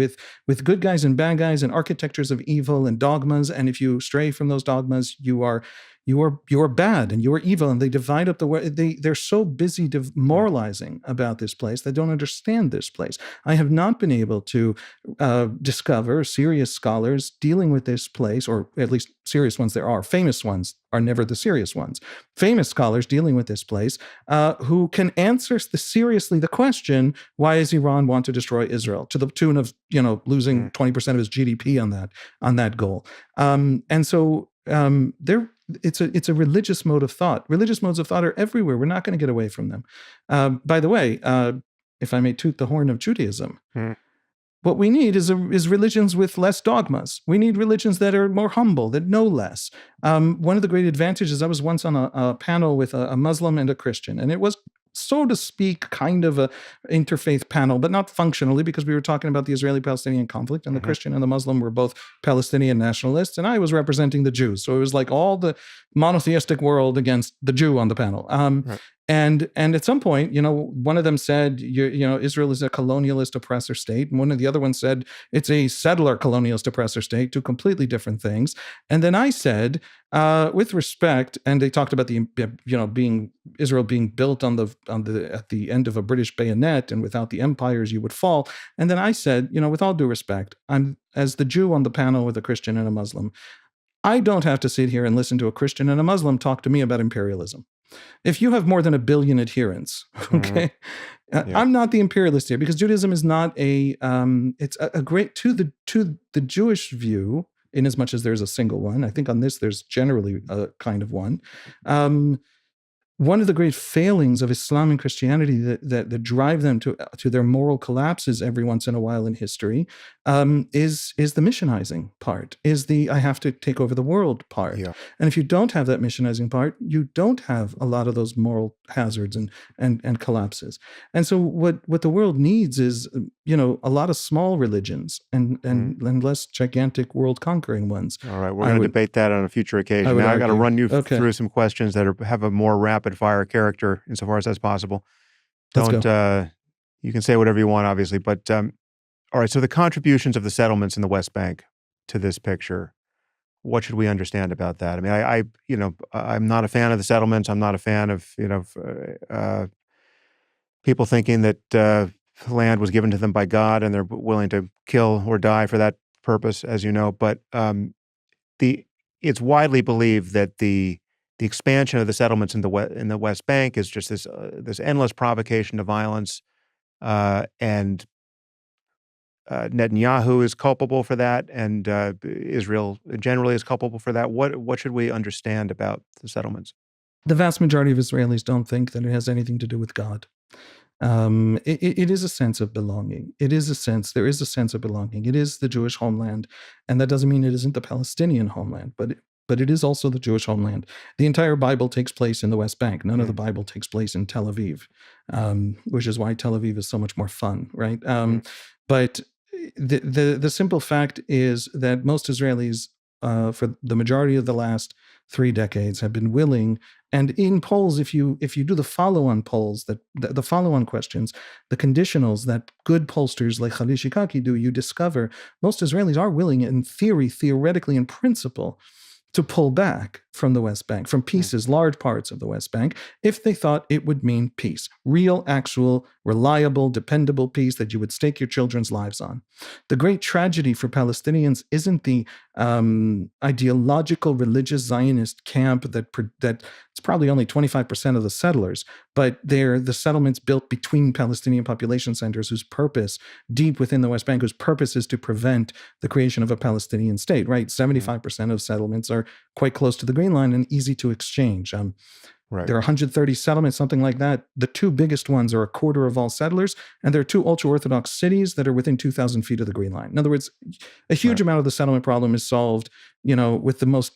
good guys and bad guys and architectures of evil and dogmas. And if you stray from those dogmas, you are bad and you are evil. And they divide up the world. They're so busy demoralizing about this place. They don't understand this place. I have not been able to discover serious scholars dealing with this place, or at least serious ones there are. Famous ones are never the serious ones. Famous scholars dealing with this place who can answer seriously the question, why does Iran want to destroy Israel, to the tune of losing 20% of his GDP on that goal. And so it's a religious mode of thought. Religious modes of thought are everywhere. We're not going to get away from them. By the way, if I may toot the horn of Judaism, What we need is religions with less dogmas. We need religions that are more humble, that know less. One of the great advantages, I was once on a panel with a Muslim and a Christian, and it was, so to speak, kind of a interfaith panel, but not functionally, because we were talking about the Israeli-Palestinian conflict, and the Christian and the Muslim were both Palestinian nationalists, and I was representing the Jews. So it was like all the monotheistic world against the Jew on the panel. Right. And at some point, one of them said, Israel is a colonialist oppressor state. And one of the other ones said it's a settler colonialist oppressor state, two completely different things. And then I said, with respect, and they talked about Israel being built at the end of a British bayonet, and without the empires you would fall. And then I said, with all due respect, I'm, as the Jew on the panel with a Christian and a Muslim, I don't have to sit here and listen to a Christian and a Muslim talk to me about imperialism. If you have more than 1 billion adherents, okay, I'm not the imperialist here, because Judaism is not it's a great, to the Jewish view, in as much as there's a single one. I think on this there's generally a kind of one. One of the great failings of Islam and Christianity that drive them to their moral collapses every once in a while in history is the missionizing part, is the I have to take over the world part. Yeah. And if you don't have that missionizing part, you don't have a lot of those moral hazards and collapses. And so what the world needs is a lot of small religions and less gigantic world conquering ones. All right, we're going to debate that on a future occasion. Now I got to run you through some questions that have a more rapid fire character insofar as that's possible. You can say whatever you want, obviously, but all right. So the contributions of the settlements in the West Bank to this picture, what should we understand about that? I mean, I'm not a fan of the settlements. I'm not a fan of people thinking that land was given to them by God and they're willing to kill or die for that purpose, as you know. But it's widely believed that the expansion of the settlements in the West Bank is just this endless provocation to violence, and Netanyahu is culpable for that, and Israel generally is culpable for that. What should we understand about the settlements? The vast majority of Israelis don't think that it has anything to do with God. It is a sense of belonging. There is a sense of belonging. It is the Jewish homeland, and that doesn't mean it isn't the Palestinian homeland, but it is also the Jewish homeland. The entire Bible takes place in the West Bank. None of the Bible takes place in Tel Aviv, which is why Tel Aviv is so much more fun, right? But the simple fact is that most Israelis, for the majority of the last 3 decades, have been willing. And in polls, if you do the follow-on polls, the follow-on questions, the conditionals that good pollsters like Khalil Shikaki do, you discover most Israelis are willing, in theory, theoretically, in principle, to pull back from the West Bank, from pieces, large parts of the West Bank, if they thought it would mean peace, real, actual, reliable, dependable peace that you would stake your children's lives on. The great tragedy for Palestinians isn't the ideological religious Zionist camp that it's probably only 25% of the settlers, but they're the settlements built between Palestinian population centers whose purpose, deep within the West Bank, whose purpose is to prevent the creation of a Palestinian state, right? 75% of settlements are quite close to the Green Line and easy to exchange. Right. There are 130 settlements, something like that. The 2 biggest ones are a quarter of all settlers, and there are 2 ultra-Orthodox cities that are within 2,000 feet of the Green Line. In other words, a huge amount of the settlement problem is solved, with the most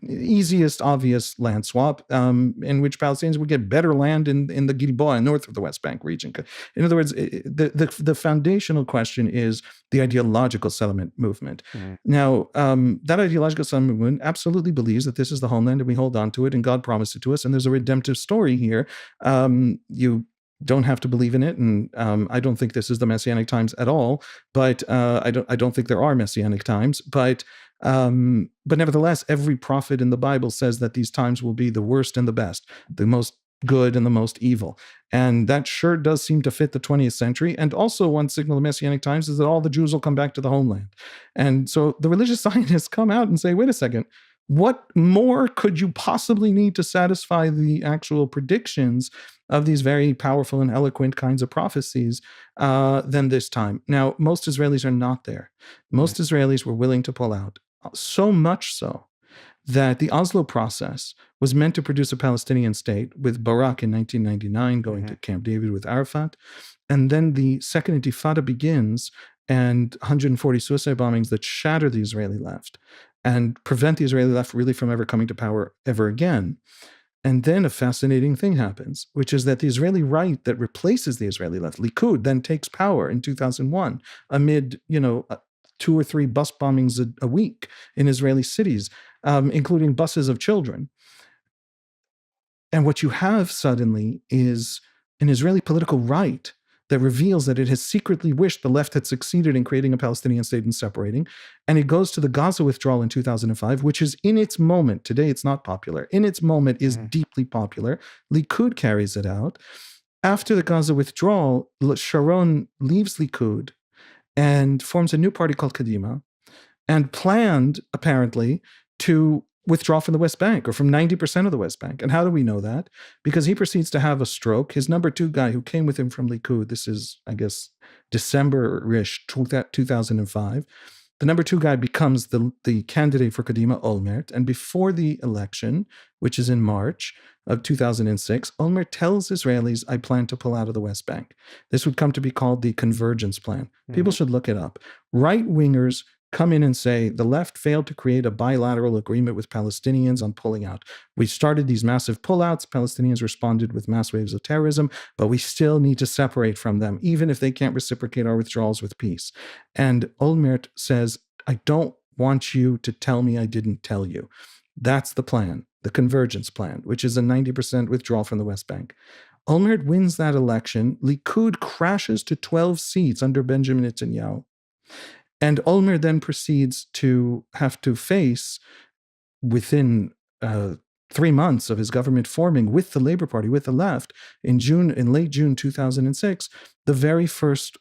easiest, obvious land swap, in which Palestinians would get better land in the Gilboa, north of the West Bank region. In other words, the foundational question is the ideological settlement movement. Now, that ideological settlement movement absolutely believes that this is the homeland and we hold on to it and God promised it to us, and there's a redemptive story here. You don't have to believe in it, and I don't think this is the Messianic times at all. But I don't think there are Messianic times. But nevertheless, every prophet in the Bible says that these times will be the worst and the best, the most good and the most evil, and that sure does seem to fit the 20th century. And also, one signal of Messianic times is that all the Jews will come back to the homeland. And so the religious Zionists come out and say, "Wait a second." What more could you possibly need to satisfy the actual predictions of these very powerful and eloquent kinds of prophecies than this time? Now, most Israelis are not there. Most Israelis were willing to pull out, so much so that the Oslo process was meant to produce a Palestinian state, with Barak in 1999 going to Camp David with Arafat. And then the Second Intifada begins, and 140 suicide bombings that shatter the Israeli left and prevent the Israeli left really from ever coming to power ever again. And then a fascinating thing happens, which is that the Israeli right that replaces the Israeli left, Likud, then takes power in 2001 amid, 2 or 3 bus bombings a week in Israeli cities, including buses of children. And what you have suddenly is an Israeli political right that reveals that it has secretly wished the left had succeeded in creating a Palestinian state and separating. And it goes to the Gaza withdrawal in 2005, which is in its moment, today it's not popular, in its moment is deeply popular. Likud carries it out. After the Gaza withdrawal, Sharon leaves Likud and forms a new party called Kadima, and planned, apparently, to withdraw from the West Bank or from 90% of the West Bank. And how do we know that? Because he proceeds to have a stroke. His number 2 guy who came with him from Likud, this is, I guess, December-ish 2005, the number 2 guy becomes the candidate for Kadima, Olmert. And before the election, which is in March of 2006, Olmert tells Israelis, I plan to pull out of the West Bank. This would come to be called the Convergence Plan. People should look it up. Right-wingers come in and say the left failed to create a bilateral agreement with Palestinians on pulling out. We started these massive pullouts. Palestinians responded with mass waves of terrorism, but we still need to separate from them, even if they can't reciprocate our withdrawals with peace. And Olmert says, I don't want you to tell me I didn't tell you. That's the plan, the Convergence Plan, which is a 90% withdrawal from the West Bank. Olmert wins that election. Likud crashes to 12 seats under Benjamin Netanyahu. And Olmert then proceeds to have to face, within 3 months of his government forming with the Labor Party, with the left, in late June 2006, the very first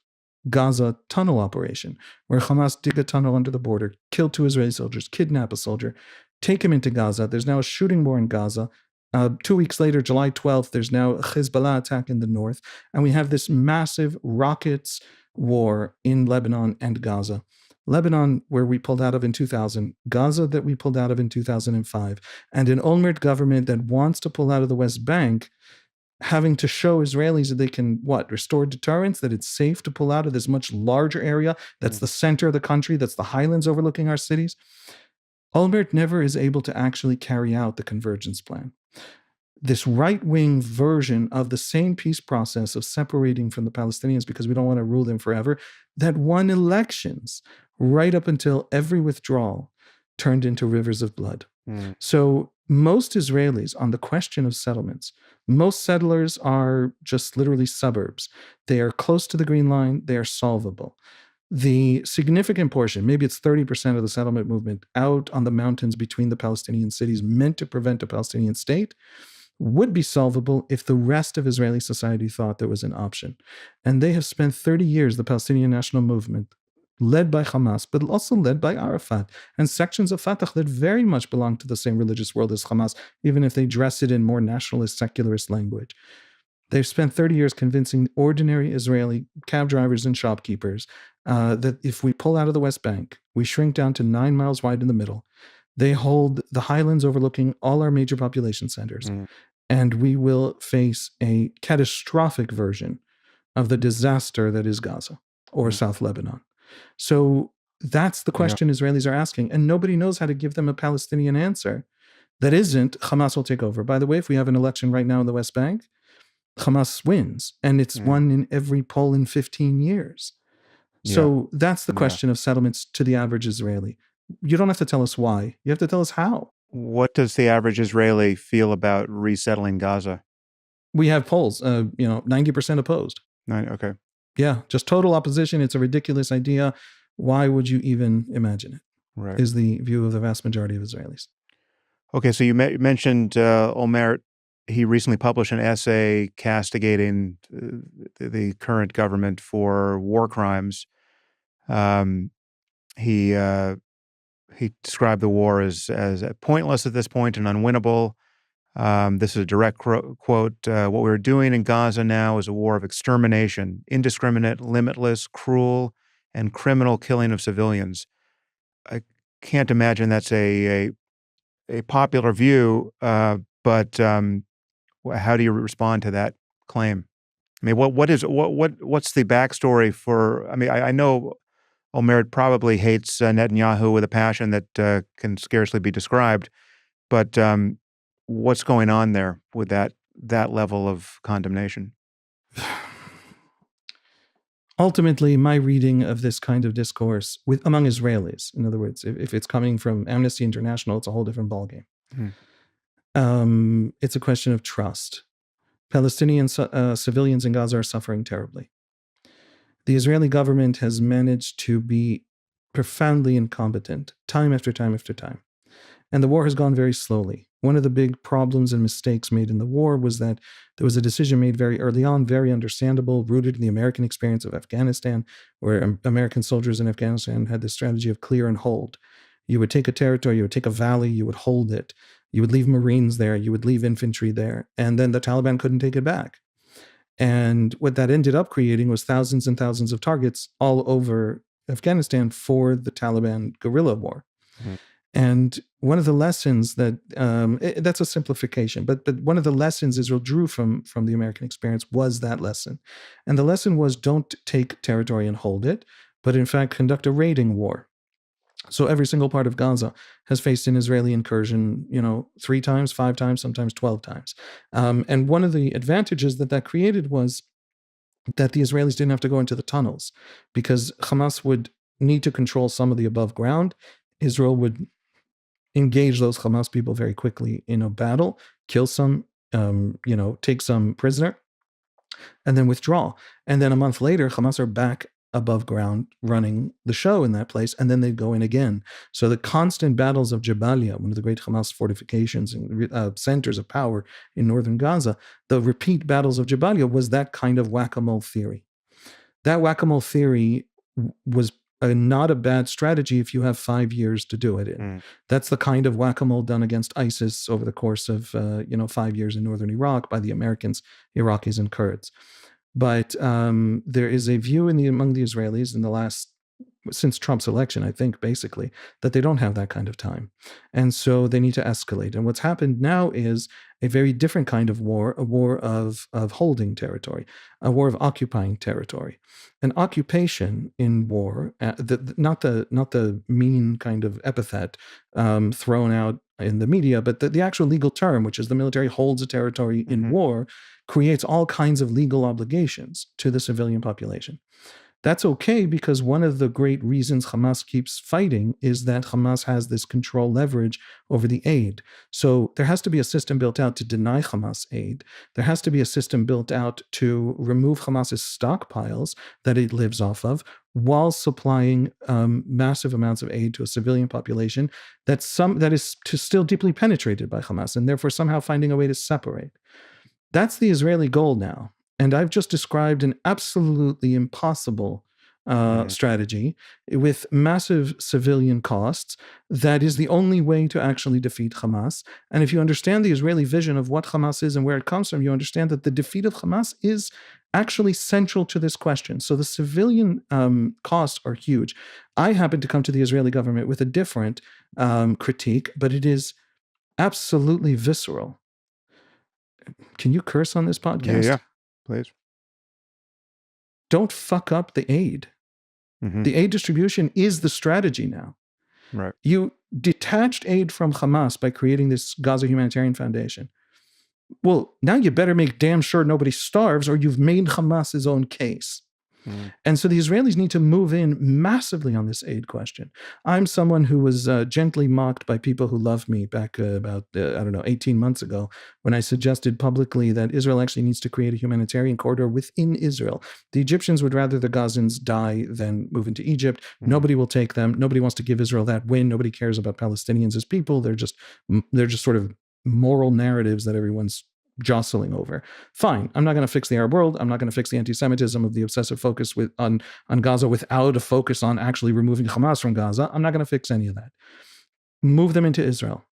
Gaza tunnel operation, where Hamas dig a tunnel under the border, kill 2 Israeli soldiers, kidnap a soldier, take him into Gaza. There's now a shooting war in Gaza. 2 weeks later, July 12th, there's now a Hezbollah attack in the north. And we have this massive rockets war in Lebanon and Gaza. Lebanon, where we pulled out of in 2000, Gaza that we pulled out of in 2005, and an Olmert government that wants to pull out of the West Bank, having to show Israelis that they can, restore deterrence, that it's safe to pull out of this much larger area that's the center of the country, that's the highlands overlooking our cities. Olmert never is able to actually carry out the Convergence Plan. This right-wing version of the same peace process of separating from the Palestinians because we don't want to rule them forever, that won elections right up until every withdrawal turned into rivers of blood. So most Israelis, on the question of settlements, most settlers are just literally suburbs. They are close to the Green Line. They are solvable. The significant portion, maybe it's 30% of the settlement movement out on the mountains between the Palestinian cities meant to prevent a Palestinian state, would be solvable if the rest of Israeli society thought there was an option. And they have spent 30 years, the Palestinian National Movement, led by Hamas, but also led by Arafat, and sections of Fatah that very much belong to the same religious world as Hamas, even if they dress it in more nationalist, secularist language. They've spent 30 years convincing ordinary Israeli cab drivers and shopkeepers that if we pull out of the West Bank, we shrink down to 9 miles wide in the middle. They hold the highlands overlooking all our major population centers. And we will face a catastrophic version of the disaster that is Gaza or South Lebanon. So that's the question Israelis are asking. And nobody knows how to give them a Palestinian answer that isn't Hamas will take over. By the way, if we have an election right now in the West Bank, Hamas wins. And it's won in every poll in 15 years. So that's the question of settlements to the average Israeli. You don't have to tell us why. You have to tell us how. What does the average Israeli feel about resettling Gaza? We have polls, 90% opposed. Okay. Yeah, just total opposition. It's a ridiculous idea. Why would you even imagine it? Right. Is the view of the vast majority of Israelis. Okay, so you mentioned Olmert. He recently published an essay castigating the current government for war crimes. He described the war as pointless at this point and unwinnable. This is a direct quote. What we're doing in Gaza now is a war of extermination, indiscriminate, limitless, cruel, and criminal killing of civilians. I can't imagine that's a popular view, but how do you respond to that claim? I mean, what's the backstory for? I mean, I know Omer probably hates Netanyahu with a passion that can scarcely be described. But what's going on there with that level of condemnation? Ultimately, my reading of this kind of discourse among Israelis, in other words, if it's coming from Amnesty International, it's a whole different ballgame. It's a question of trust. Palestinian civilians in Gaza are suffering terribly. The Israeli government has managed to be profoundly incompetent time after time after time. And the war has gone very slowly. One of the big problems and mistakes made in the war was that there was a decision made very early on, very understandable, rooted in the American experience of Afghanistan, where American soldiers in Afghanistan had this strategy of clear and hold. You would take a territory, you would take a valley, you would hold it. You would leave Marines there, you would leave infantry there, and then the Taliban couldn't take it back. And what that ended up creating was thousands and thousands of targets all over Afghanistan for the Taliban guerrilla war. And one of the lessons that, that's a simplification, but one of the lessons Israel drew from the American experience was that lesson. And the lesson was don't take territory and hold it, but in fact conduct a raiding war. So every single part of Gaza has faced an Israeli incursion, 3 times, 5 times, sometimes 12 times. And one of the advantages that created was that the Israelis didn't have to go into the tunnels because Hamas would need to control some of the above ground. Israel would engage those Hamas people very quickly in a battle, kill some, take some prisoner, and then withdraw. And then a month later, Hamas are back above ground running the show in that place, and then they'd go in again. So the constant battles of Jabalia, one of the great Hamas fortifications and centers of power in northern Gaza, the repeat battles of Jabalia was that kind of whack-a-mole theory. That whack-a-mole theory was not a bad strategy if you have 5 years to do it in. That's the kind of whack-a-mole done against ISIS over the course of 5 years in northern Iraq by the Americans, Iraqis, and Kurds. But there is a view among the Israelis since Trump's election, I think, basically, that they don't have that kind of time. And so they need to escalate. And what's happened now is a very different kind of war, a war of holding territory, a war of occupying territory. An occupation in war, not the mean kind of epithet thrown out in the media, but the actual legal term, which is the military holds a territory in war, creates all kinds of legal obligations to the civilian population. That's okay because one of the great reasons Hamas keeps fighting is that Hamas has this control leverage over the aid. So there has to be a system built out to deny Hamas aid. There has to be a system built out to remove Hamas's stockpiles that it lives off of while supplying massive amounts of aid to a civilian population that is still deeply penetrated by Hamas and therefore somehow finding a way to separate. That's the Israeli goal now. And I've just described an absolutely impossible strategy with massive civilian costs that is the only way to actually defeat Hamas. And if you understand the Israeli vision of what Hamas is and where it comes from, you understand that the defeat of Hamas is actually central to this question. So the civilian costs are huge. I happen to come to the Israeli government with a different critique, but it is absolutely visceral. Can you curse on this podcast? Yeah. Please. Don't fuck up the aid. The aid distribution is the strategy now. Right. You detached aid from Hamas by creating this Gaza Humanitarian Foundation. Well, now you better make damn sure nobody starves or you've made Hamas's own case. And so the Israelis need to move in massively on this aid question. I'm someone who was gently mocked by people who love me back about 18 months ago when I suggested publicly that Israel actually needs to create a humanitarian corridor within Israel. The Egyptians would rather the Gazans die than move into Egypt. Nobody will take them. Nobody wants to give Israel that win. Nobody cares about Palestinians as people. They're just sort of moral narratives that everyone's jostling over. Fine, I'm not going to fix the Arab world. I'm not going to fix the anti-Semitism of the obsessive focus on Gaza without a focus on actually removing Hamas from Gaza. I'm not going to fix any of that. Move them into Israel.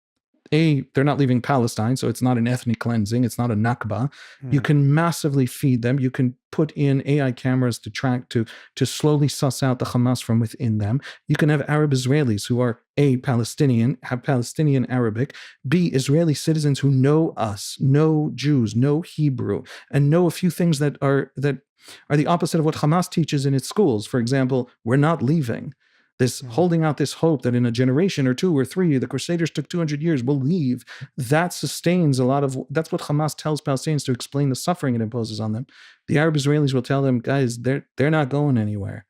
they're not leaving Palestine, so it's not an ethnic cleansing. It's not a Nakba. You Mm. can massively feed them. You can put in AI cameras to track, to slowly suss out the Hamas from within them. You can have Arab Israelis who are A, Palestinian, have Palestinian Arabic, B, Israeli citizens who know us, know Jews, know Hebrew, and know a few things that are the opposite of what Hamas teaches in its schools. For example, we're not leaving. This holding out this hope that in a generation or 2 or 3, the Crusaders took 200 years, we'll leave. That sustains a lot of, that's what Hamas tells Palestinians to explain the suffering it imposes on them. The Arab Israelis will tell them, guys, they're not going anywhere.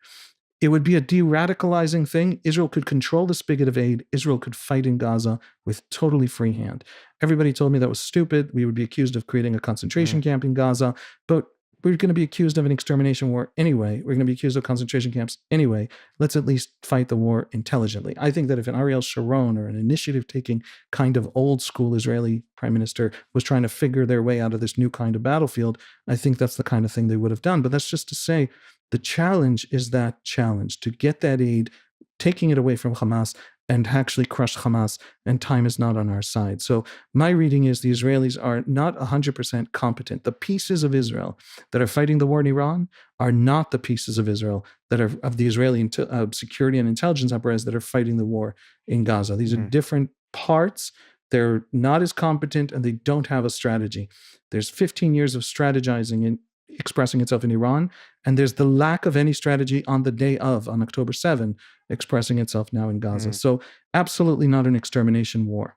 It would be a de-radicalizing thing. Israel could control the spigot of aid. Israel could fight in Gaza with totally free hand. Everybody told me that was stupid. We would be accused of creating a concentration camp in Gaza, but we're going to be accused of an extermination war anyway. We're going to be accused of concentration camps anyway. Let's at least fight the war intelligently. I think that if an Ariel Sharon or an initiative-taking kind of old-school Israeli prime minister was trying to figure their way out of this new kind of battlefield, I think that's the kind of thing they would have done. But that's just to say, the challenge is that challenge to get that aid, taking it away from Hamas and actually crush Hamas, and time is not on our side. So my reading is the Israelis are not 100% competent. The pieces of Israel that are fighting the war in Iran are not the pieces of Israel that are of the Israeli security and intelligence apparatus that are fighting the war in Gaza. These are different parts. They're not as competent and they don't have a strategy. There's 15 years of strategizing and expressing itself in Iran, and there's the lack of any strategy on the day of, on October 7, expressing itself now in Gaza. So absolutely not an extermination war.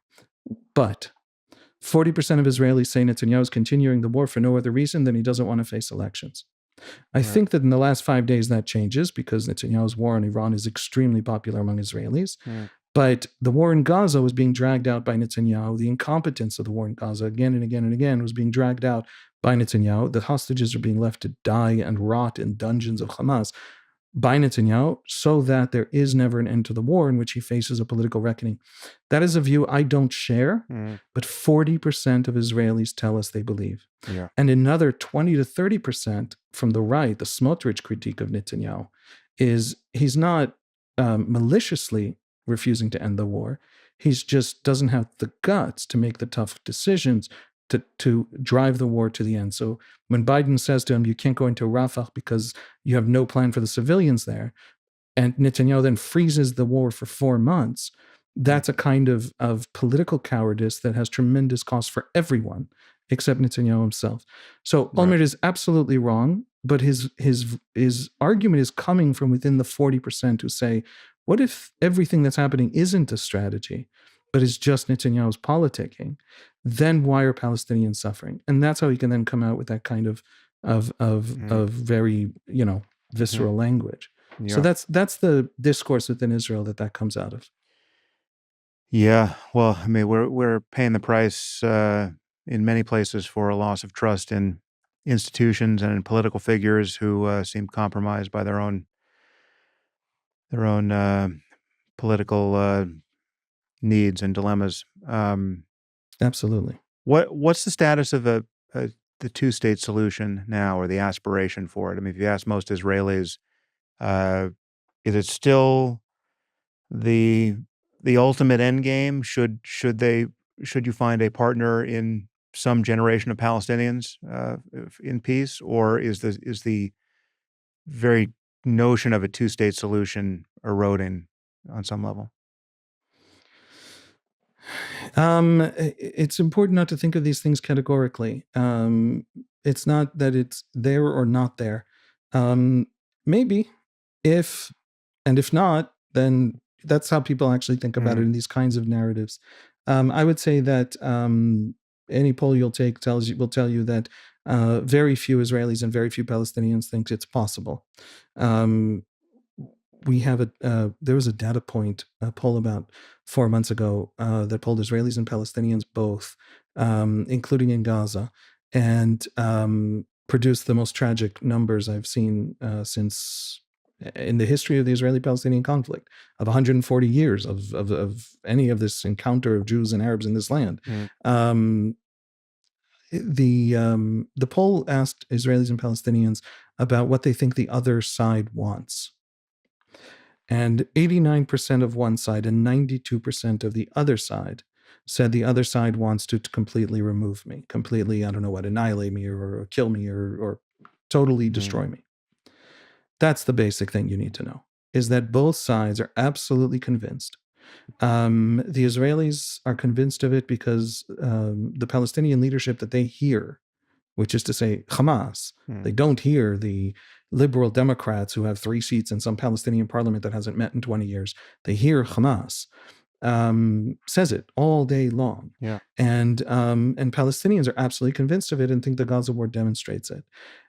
But 40% of Israelis say Netanyahu is continuing the war for no other reason than he doesn't want to face elections. I think that in the last 5 days that changes because Netanyahu's war on Iran is extremely popular among Israelis. But the war in Gaza was being dragged out by Netanyahu. The incompetence of the war in Gaza again and again and again was being dragged out by Netanyahu. The hostages are being left to die and rot in dungeons of Hamas by Netanyahu so that there is never an end to the war in which he faces a political reckoning. That is a view I don't share, but 40% of Israelis tell us they believe. And another 20 to 30% from the right, the Smotrich critique of Netanyahu, is he's not maliciously refusing to end the war. He's just doesn't have the guts to make the tough decisions to drive the war to the end. So when Biden says to him, you can't go into Rafah because you have no plan for the civilians there, and Netanyahu then freezes the war for 4 months, that's a kind of political cowardice that has tremendous cost for everyone except Netanyahu himself. So Olmert is absolutely wrong, but his argument is coming from within the 40% who say, what if everything that's happening isn't a strategy, but is just Netanyahu's politicking? Then why are Palestinians suffering? And that's how he can then come out with that kind of very, visceral language. So that's the discourse within Israel that comes out of. Yeah, well, I mean, we're paying the price in many places for a loss of trust in institutions and in political figures who seem compromised by their own political needs and dilemmas. Absolutely. What's the status of the two-state solution now, or the aspiration for it? I mean, if you ask most Israelis, is it still the ultimate end game? Should you find a partner in some generation of Palestinians in peace, or is the very notion of a two-state solution eroding on some level? It's important not to think of these things categorically. It's not that it's there or not there. Maybe if not, then that's how people actually think about it in these kinds of narratives. I would say that any poll you'll take will tell you that very few Israelis and very few Palestinians think it's possible. We have there was a data point, a poll about 4 months ago that polled Israelis and Palestinians both, including in Gaza, and produced the most tragic numbers I've seen since in the history of the Israeli-Palestinian conflict, of 140 years of any of this encounter of Jews and Arabs in this land. The poll asked Israelis and Palestinians about what they think the other side wants. And 89% of one side and 92% of the other side said the other side wants to completely remove me, completely, I don't know what, annihilate me or kill me or totally destroy me. That's the basic thing you need to know, is that both sides are absolutely convinced. The Israelis are convinced of it because the Palestinian leadership that they hear, which is to say Hamas, they don't hear the liberal Democrats who have 3 seats in some Palestinian parliament that hasn't met in 20 years. They hear Hamas. Says it all day long. Yeah. And Palestinians are absolutely convinced of it and think the Gaza war demonstrates it.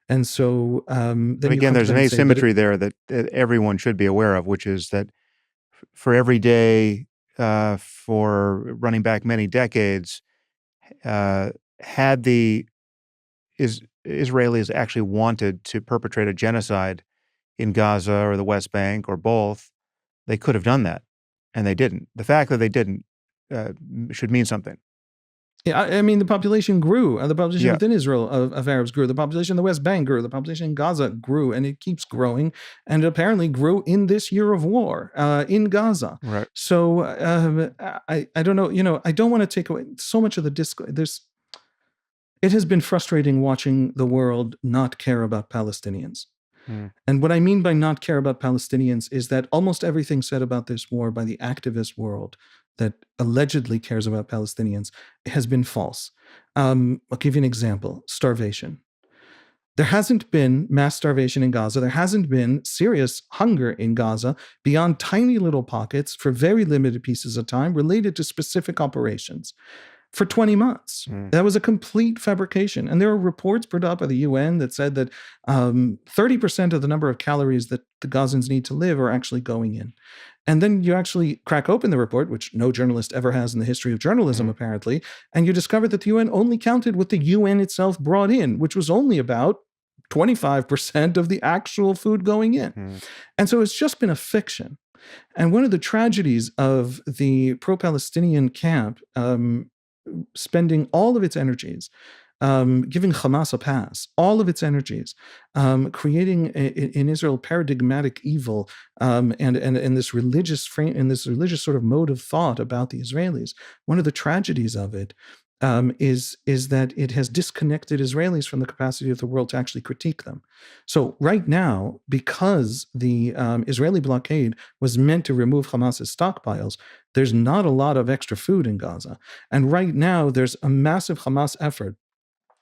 And so then But again, there's an asymmetry there that everyone should be aware of, which is that for every day, for running back many decades, had the Israelis actually wanted to perpetrate a genocide in Gaza or the West Bank or both, they could have done that, and they didn't. The fact that they didn't should mean something. Yeah, I mean, the population grew. The population within Israel of Arabs grew. The population in the West Bank grew. The population in Gaza grew, and it keeps growing. And it apparently grew in this year of war in Gaza. Right. So I don't know. You know, I don't want to take away so much of the discourse. It has been frustrating watching the world not care about Palestinians. And what I mean by not care about Palestinians is that almost everything said about this war by the activist world that allegedly cares about Palestinians has been false. I'll give you an example: starvation. There hasn't been mass starvation in Gaza. There hasn't been serious hunger in Gaza beyond tiny little pockets for very limited pieces of time related to specific operations for 20 months. That was a complete fabrication. And there are reports put out by the UN that said that 30% of the number of calories that the Gazans need to live are actually going in. And then you actually crack open the report, which no journalist ever has in the history of journalism, apparently, and you discover that the UN only counted what the UN itself brought in, which was only about 25% of the actual food going in. And so it's just been a fiction. And one of the tragedies of the pro-Palestinian camp spending all of its energies, giving Hamas a pass, all of its energies, creating in Israel paradigmatic evil, and this religious frame, and this religious sort of mode of thought about the Israelis. One of the tragedies of it is that it has disconnected Israelis from the capacity of the world to actually critique them. So right now, because the Israeli blockade was meant to remove Hamas's stockpiles, there's not a lot of extra food in Gaza. And right now, there's a massive Hamas effort.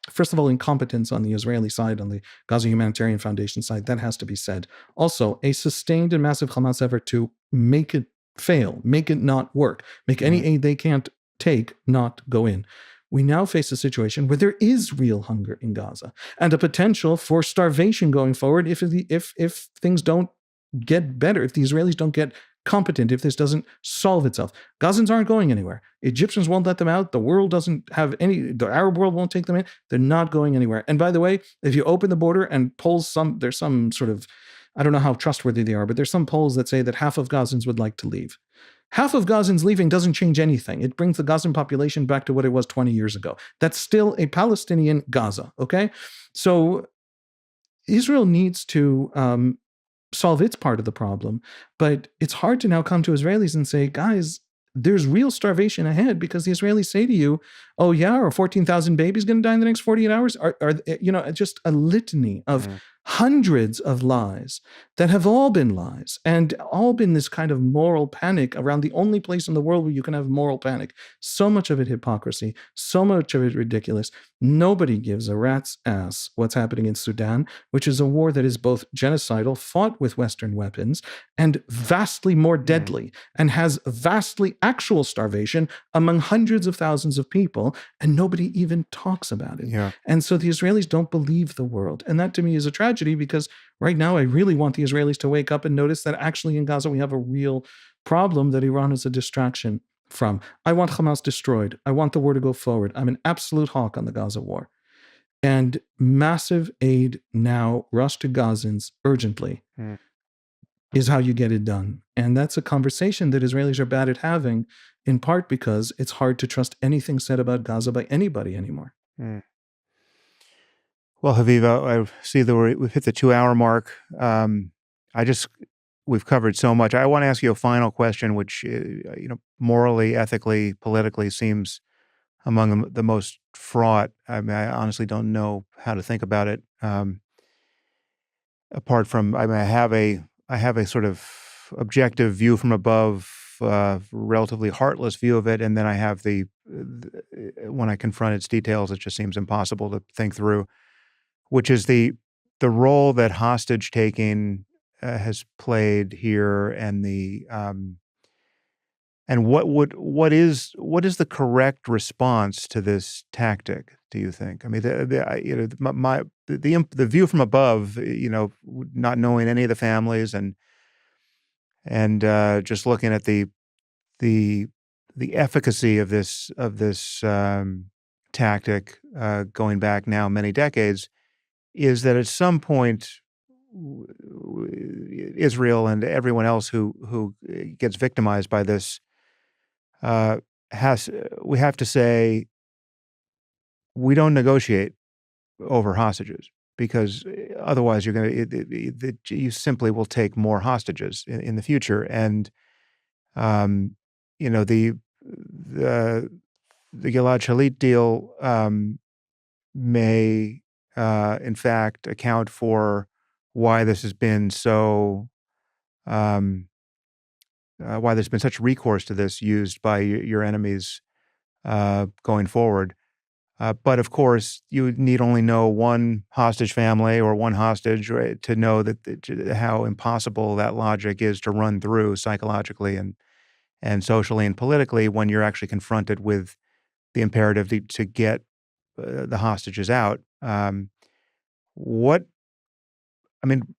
First of all, incompetence on the Israeli side, on the Gaza Humanitarian Foundation side, that has to be said. Also, a sustained and massive Hamas effort to make it fail, make it not work, make any aid they can't take not go in. We now face a situation where there is real hunger in Gaza and a potential for starvation going forward if things don't get better, if the Israelis don't get competent, if this doesn't solve itself. Gazans aren't going anywhere. Egyptians won't let them out. The world doesn't have any, the Arab world won't take them in. They're not going anywhere. And by the way, if you open the border and polls there's some sort of, I don't know how trustworthy they are, but there's some polls that say that half of Gazans would like to leave. Half of Gazans leaving doesn't change anything. It brings the Gazan population back to what it was 20 years ago. That's still a Palestinian Gaza, okay? So Israel needs to solve its part of the problem, but it's hard to now come to Israelis and say, guys, there's real starvation ahead, because the Israelis say to you, oh yeah, are 14,000 babies going to die in the next 48 hours? Are just a litany of hundreds of lies that have all been lies and all been this kind of moral panic around the only place in the world where you can have moral panic. So much of it hypocrisy, so much of it ridiculous. Nobody gives a rat's ass what's happening in Sudan, which is a war that is both genocidal, fought with Western weapons, and vastly more deadly, and has vastly actual starvation among hundreds of thousands of people, and nobody even talks about it. Yeah. And so the Israelis don't believe the world. And that to me is a tragedy, because right now I really want the Israelis to wake up and notice that actually in Gaza we have a real problem that Iran is a distraction from. I want Hamas destroyed. I want the war to go forward. I'm an absolute hawk on the Gaza war. And massive aid now, rush to Gazans urgently, is how you get it done. And that's a conversation that Israelis are bad at having, in part because it's hard to trust anything said about Gaza by anybody anymore. Well, Haviv, I see that we've hit the 2-hour mark. I just we've covered so much. I want to ask you a final question, which morally, ethically, politically seems among the most fraught. I mean, I honestly don't know how to think about it. Apart from, I mean, I have a sort of objective view from above, relatively heartless view of it, and then I have when I confront its details, it just seems impossible to think through, which is the role that hostage taking has played here, and what is the correct response to this tactic? Do you think? I mean, the view from above, not knowing any of the families and just looking at the efficacy of this tactic going back now many decades is that at some point Israel and everyone else who gets victimized by this uh, we have to say we don't negotiate over hostages because otherwise you're going to you simply will take more hostages in the future, and um, the Gilad Shalit deal may in fact account for why this has been so why there's been such recourse to this used by your enemies going forward. But of course, you need only know one hostage family or one hostage, right, to know how impossible that logic is to run through psychologically and socially and politically when you're actually confronted with the imperative to get the hostages out. What I mean,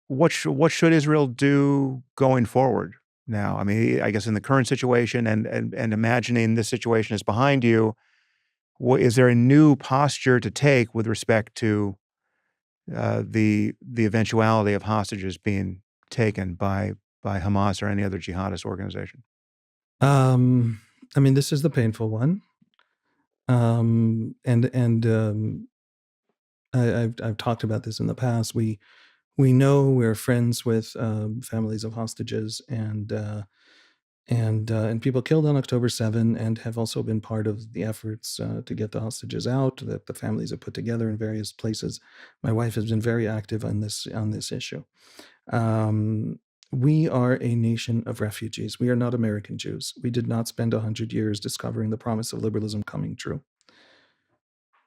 what should Israel do going forward now? I mean, I guess in the current situation and imagining this situation is behind you, is there a new posture to take with respect to the eventuality of hostages being taken by Hamas or any other jihadist organization? I mean, this is the painful one. And I've talked about this in the past. We know we're friends with families of hostages and people killed on October 7, and have also been part of the efforts to get the hostages out that the families have put together in various places. My wife has been very active on this issue. Um, we are a nation of refugees. We are not American Jews. We did not spend 100 years discovering the promise of liberalism coming true.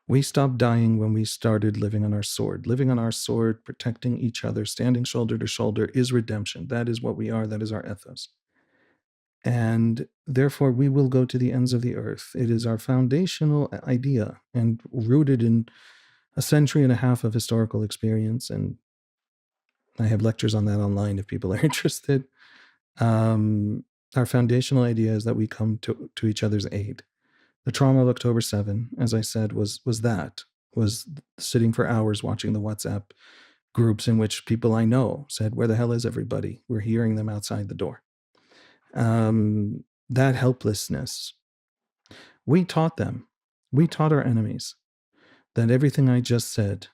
We stopped dying when we started living on our sword. Living on our sword, protecting each other, standing shoulder to shoulder is redemption. That is what we are. That is our ethos. And therefore, we will go to the ends of the earth. It is our foundational idea and rooted in a century and a half of historical experience. And I have lectures on that online if people are interested. Our foundational idea is that we come to each other's aid. The trauma of October 7, as I said, was sitting for hours watching the WhatsApp groups in which people I know said, "Where the hell is everybody? We're hearing them outside the door." That helplessness, we taught them, we taught our enemies that everything I just said,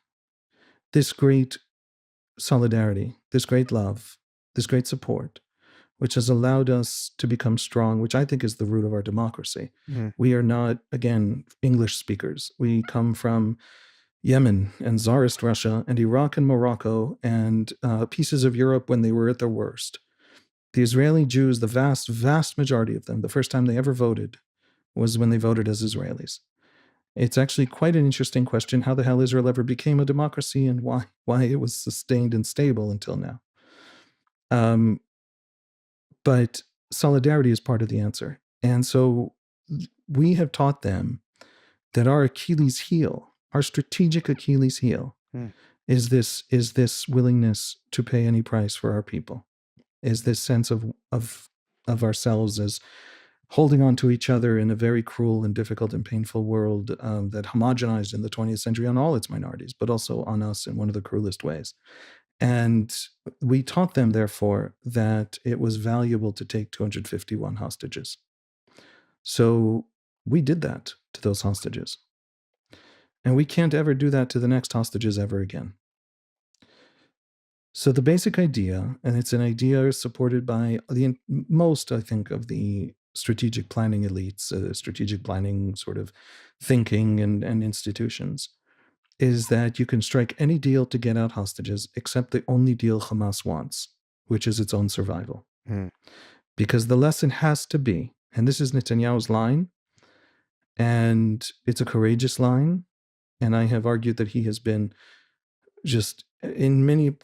this great solidarity, this great love, this great support, which has allowed us to become strong, which I think is the root of our democracy. Mm. We are not, again, English speakers. We come from Yemen and Tsarist Russia and Iraq and Morocco and pieces of Europe when they were at their worst. The Israeli Jews, the vast, vast majority of them, the first time they ever voted was when they voted as Israelis. It's actually quite an interesting question how the hell Israel ever became a democracy and why it was sustained and stable until now. But solidarity is part of the answer. And so we have taught them that our Achilles heel, our strategic Achilles heel, is this willingness to pay any price for our people, is this sense of ourselves as holding on to each other in a very cruel and difficult and painful world that homogenized in the 20th century on all its minorities, but also on us in one of the cruelest ways. And we taught them, therefore, that it was valuable to take 251 hostages. So we did that to those hostages. And we can't ever do that to the next hostages ever again. So the basic idea, and it's an idea supported by most, I think, of the strategic planning elites, strategic planning sort of thinking and institutions, is that you can strike any deal to get out hostages except the only deal Hamas wants, which is its own survival. Mm. Because the lesson has to be, and this is Netanyahu's line, and it's a courageous line, and I have argued that he has been just in many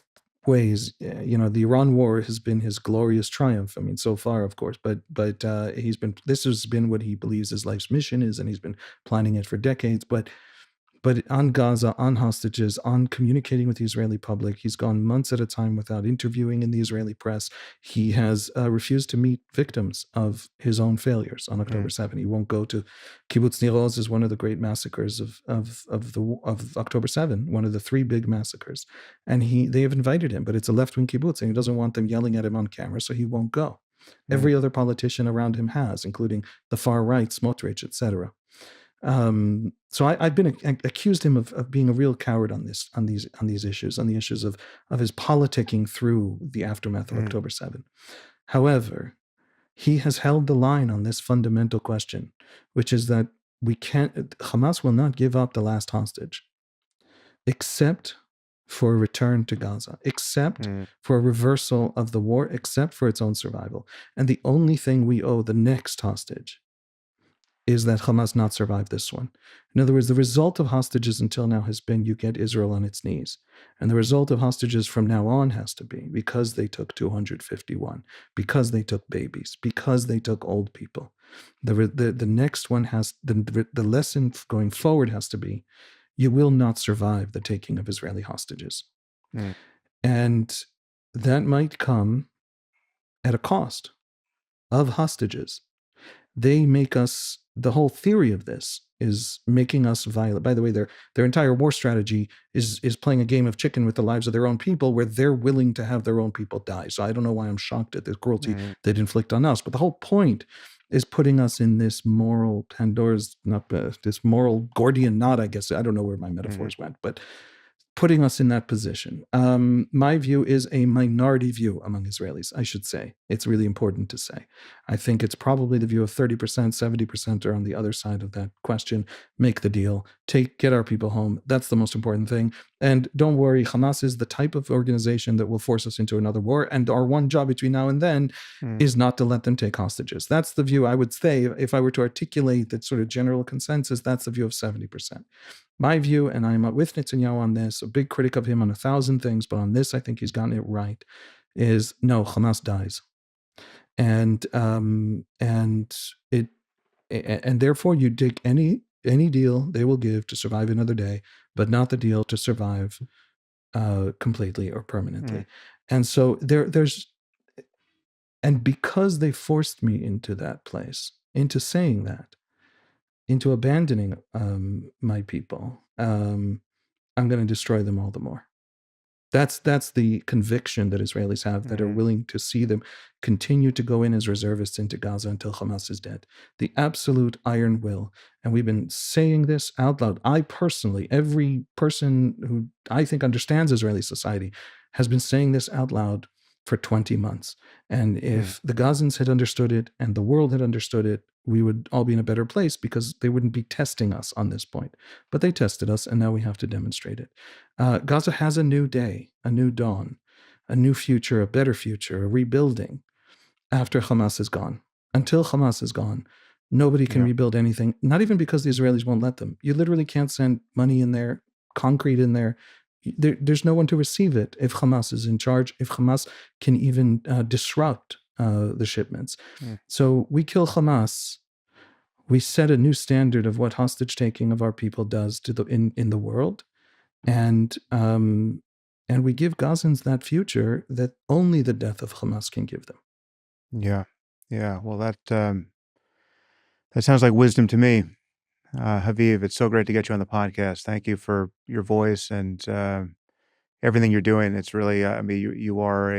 ways, the Iran war has been his glorious triumph. I mean, so far, of course, but this has been what he believes his life's mission is, and he's been planning it for decades. But on Gaza, on hostages, on communicating with the Israeli public, he's gone months at a time without interviewing in the Israeli press. He has refused to meet victims of his own failures on October 7. He won't go to Kibbutz Nir Oz, is one of the great massacres of October 7, one of the three big massacres. And they have invited him, but it's a left-wing kibbutz, and he doesn't want them yelling at him on camera, so he won't go. Every other politician around him has, including the far right, Smotrich, etc. So I've been accused him of being a real coward on these issues, on the issues of his politicking through the aftermath of October 7. However, he has held the line on this fundamental question, which is that Hamas will not give up the last hostage, except for a return to Gaza, except for a reversal of the war, except for its own survival. And the only thing we owe the next hostage is that Hamas not survive this one. In other words, the result of hostages until now has been you get Israel on its knees. And the result of hostages from now on has to be, because they took 251, because they took babies, because they took old people. The next one has, the lesson going forward has to be, you will not survive the taking of Israeli hostages. And that might come at a cost of hostages. They make us, the whole theory of this is making us violent. By the way, their entire war strategy is playing a game of chicken with the lives of their own people, where they're willing to have their own people die. So I don't know why I'm shocked at the cruelty they'd inflict on us. But the whole point is putting us in this moral this moral Gordian knot, I guess. I don't know where my metaphors went, but putting us in that position. My view is a minority view among Israelis, I should say. It's really important to say. I think it's probably the view of 30%, 70% are on the other side of that question. Make the deal. Get our people home. That's the most important thing. And don't worry, Hamas is the type of organization that will force us into another war. And our one job between now and then is not to let them take hostages. That's the view I would say, if I were to articulate that sort of general consensus, that's the view of 70%. My view, and I'm with Netanyahu on this, a big critic of him on 1,000 things, but on this, I think he's gotten it right, is no, Hamas dies. And therefore you take any deal they will give to survive another day, but not the deal to survive completely or permanently. And so and because they forced me into that place, into saying that, into abandoning my people, I'm going to destroy them all the more. That's the conviction that Israelis have, that are willing to see them continue to go in as reservists into Gaza until Hamas is dead. The absolute iron will. And we've been saying this out loud. I personally, every person who I think understands Israeli society has been saying this out loud for 20 months. And if the Gazans had understood it and the world had understood it, we would all be in a better place, because they wouldn't be testing us on this point. But they tested us, and now we have to demonstrate it. Gaza has a new day, a new dawn, a new future, a better future, a rebuilding after Hamas is gone. Until Hamas is gone, nobody can rebuild anything, not even because the Israelis won't let them. You literally can't send money in there, concrete in there. There's no one to receive it if Hamas is in charge, if Hamas can even disrupt the shipments. So we kill Hamas. We set a new standard of what hostage taking of our people does to in the world. And we give Gazans that future that only the death of Hamas can give them. Yeah. Well, that sounds like wisdom to me. Haviv, it's so great to get you on the podcast. Thank you for your voice and everything you're doing. It's really, I mean, you are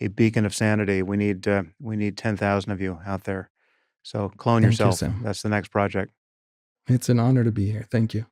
a beacon of sanity. We need 10,000 of you out there. So clone Thank you, yourself. Sam. That's the next project. It's an honor to be here. Thank you.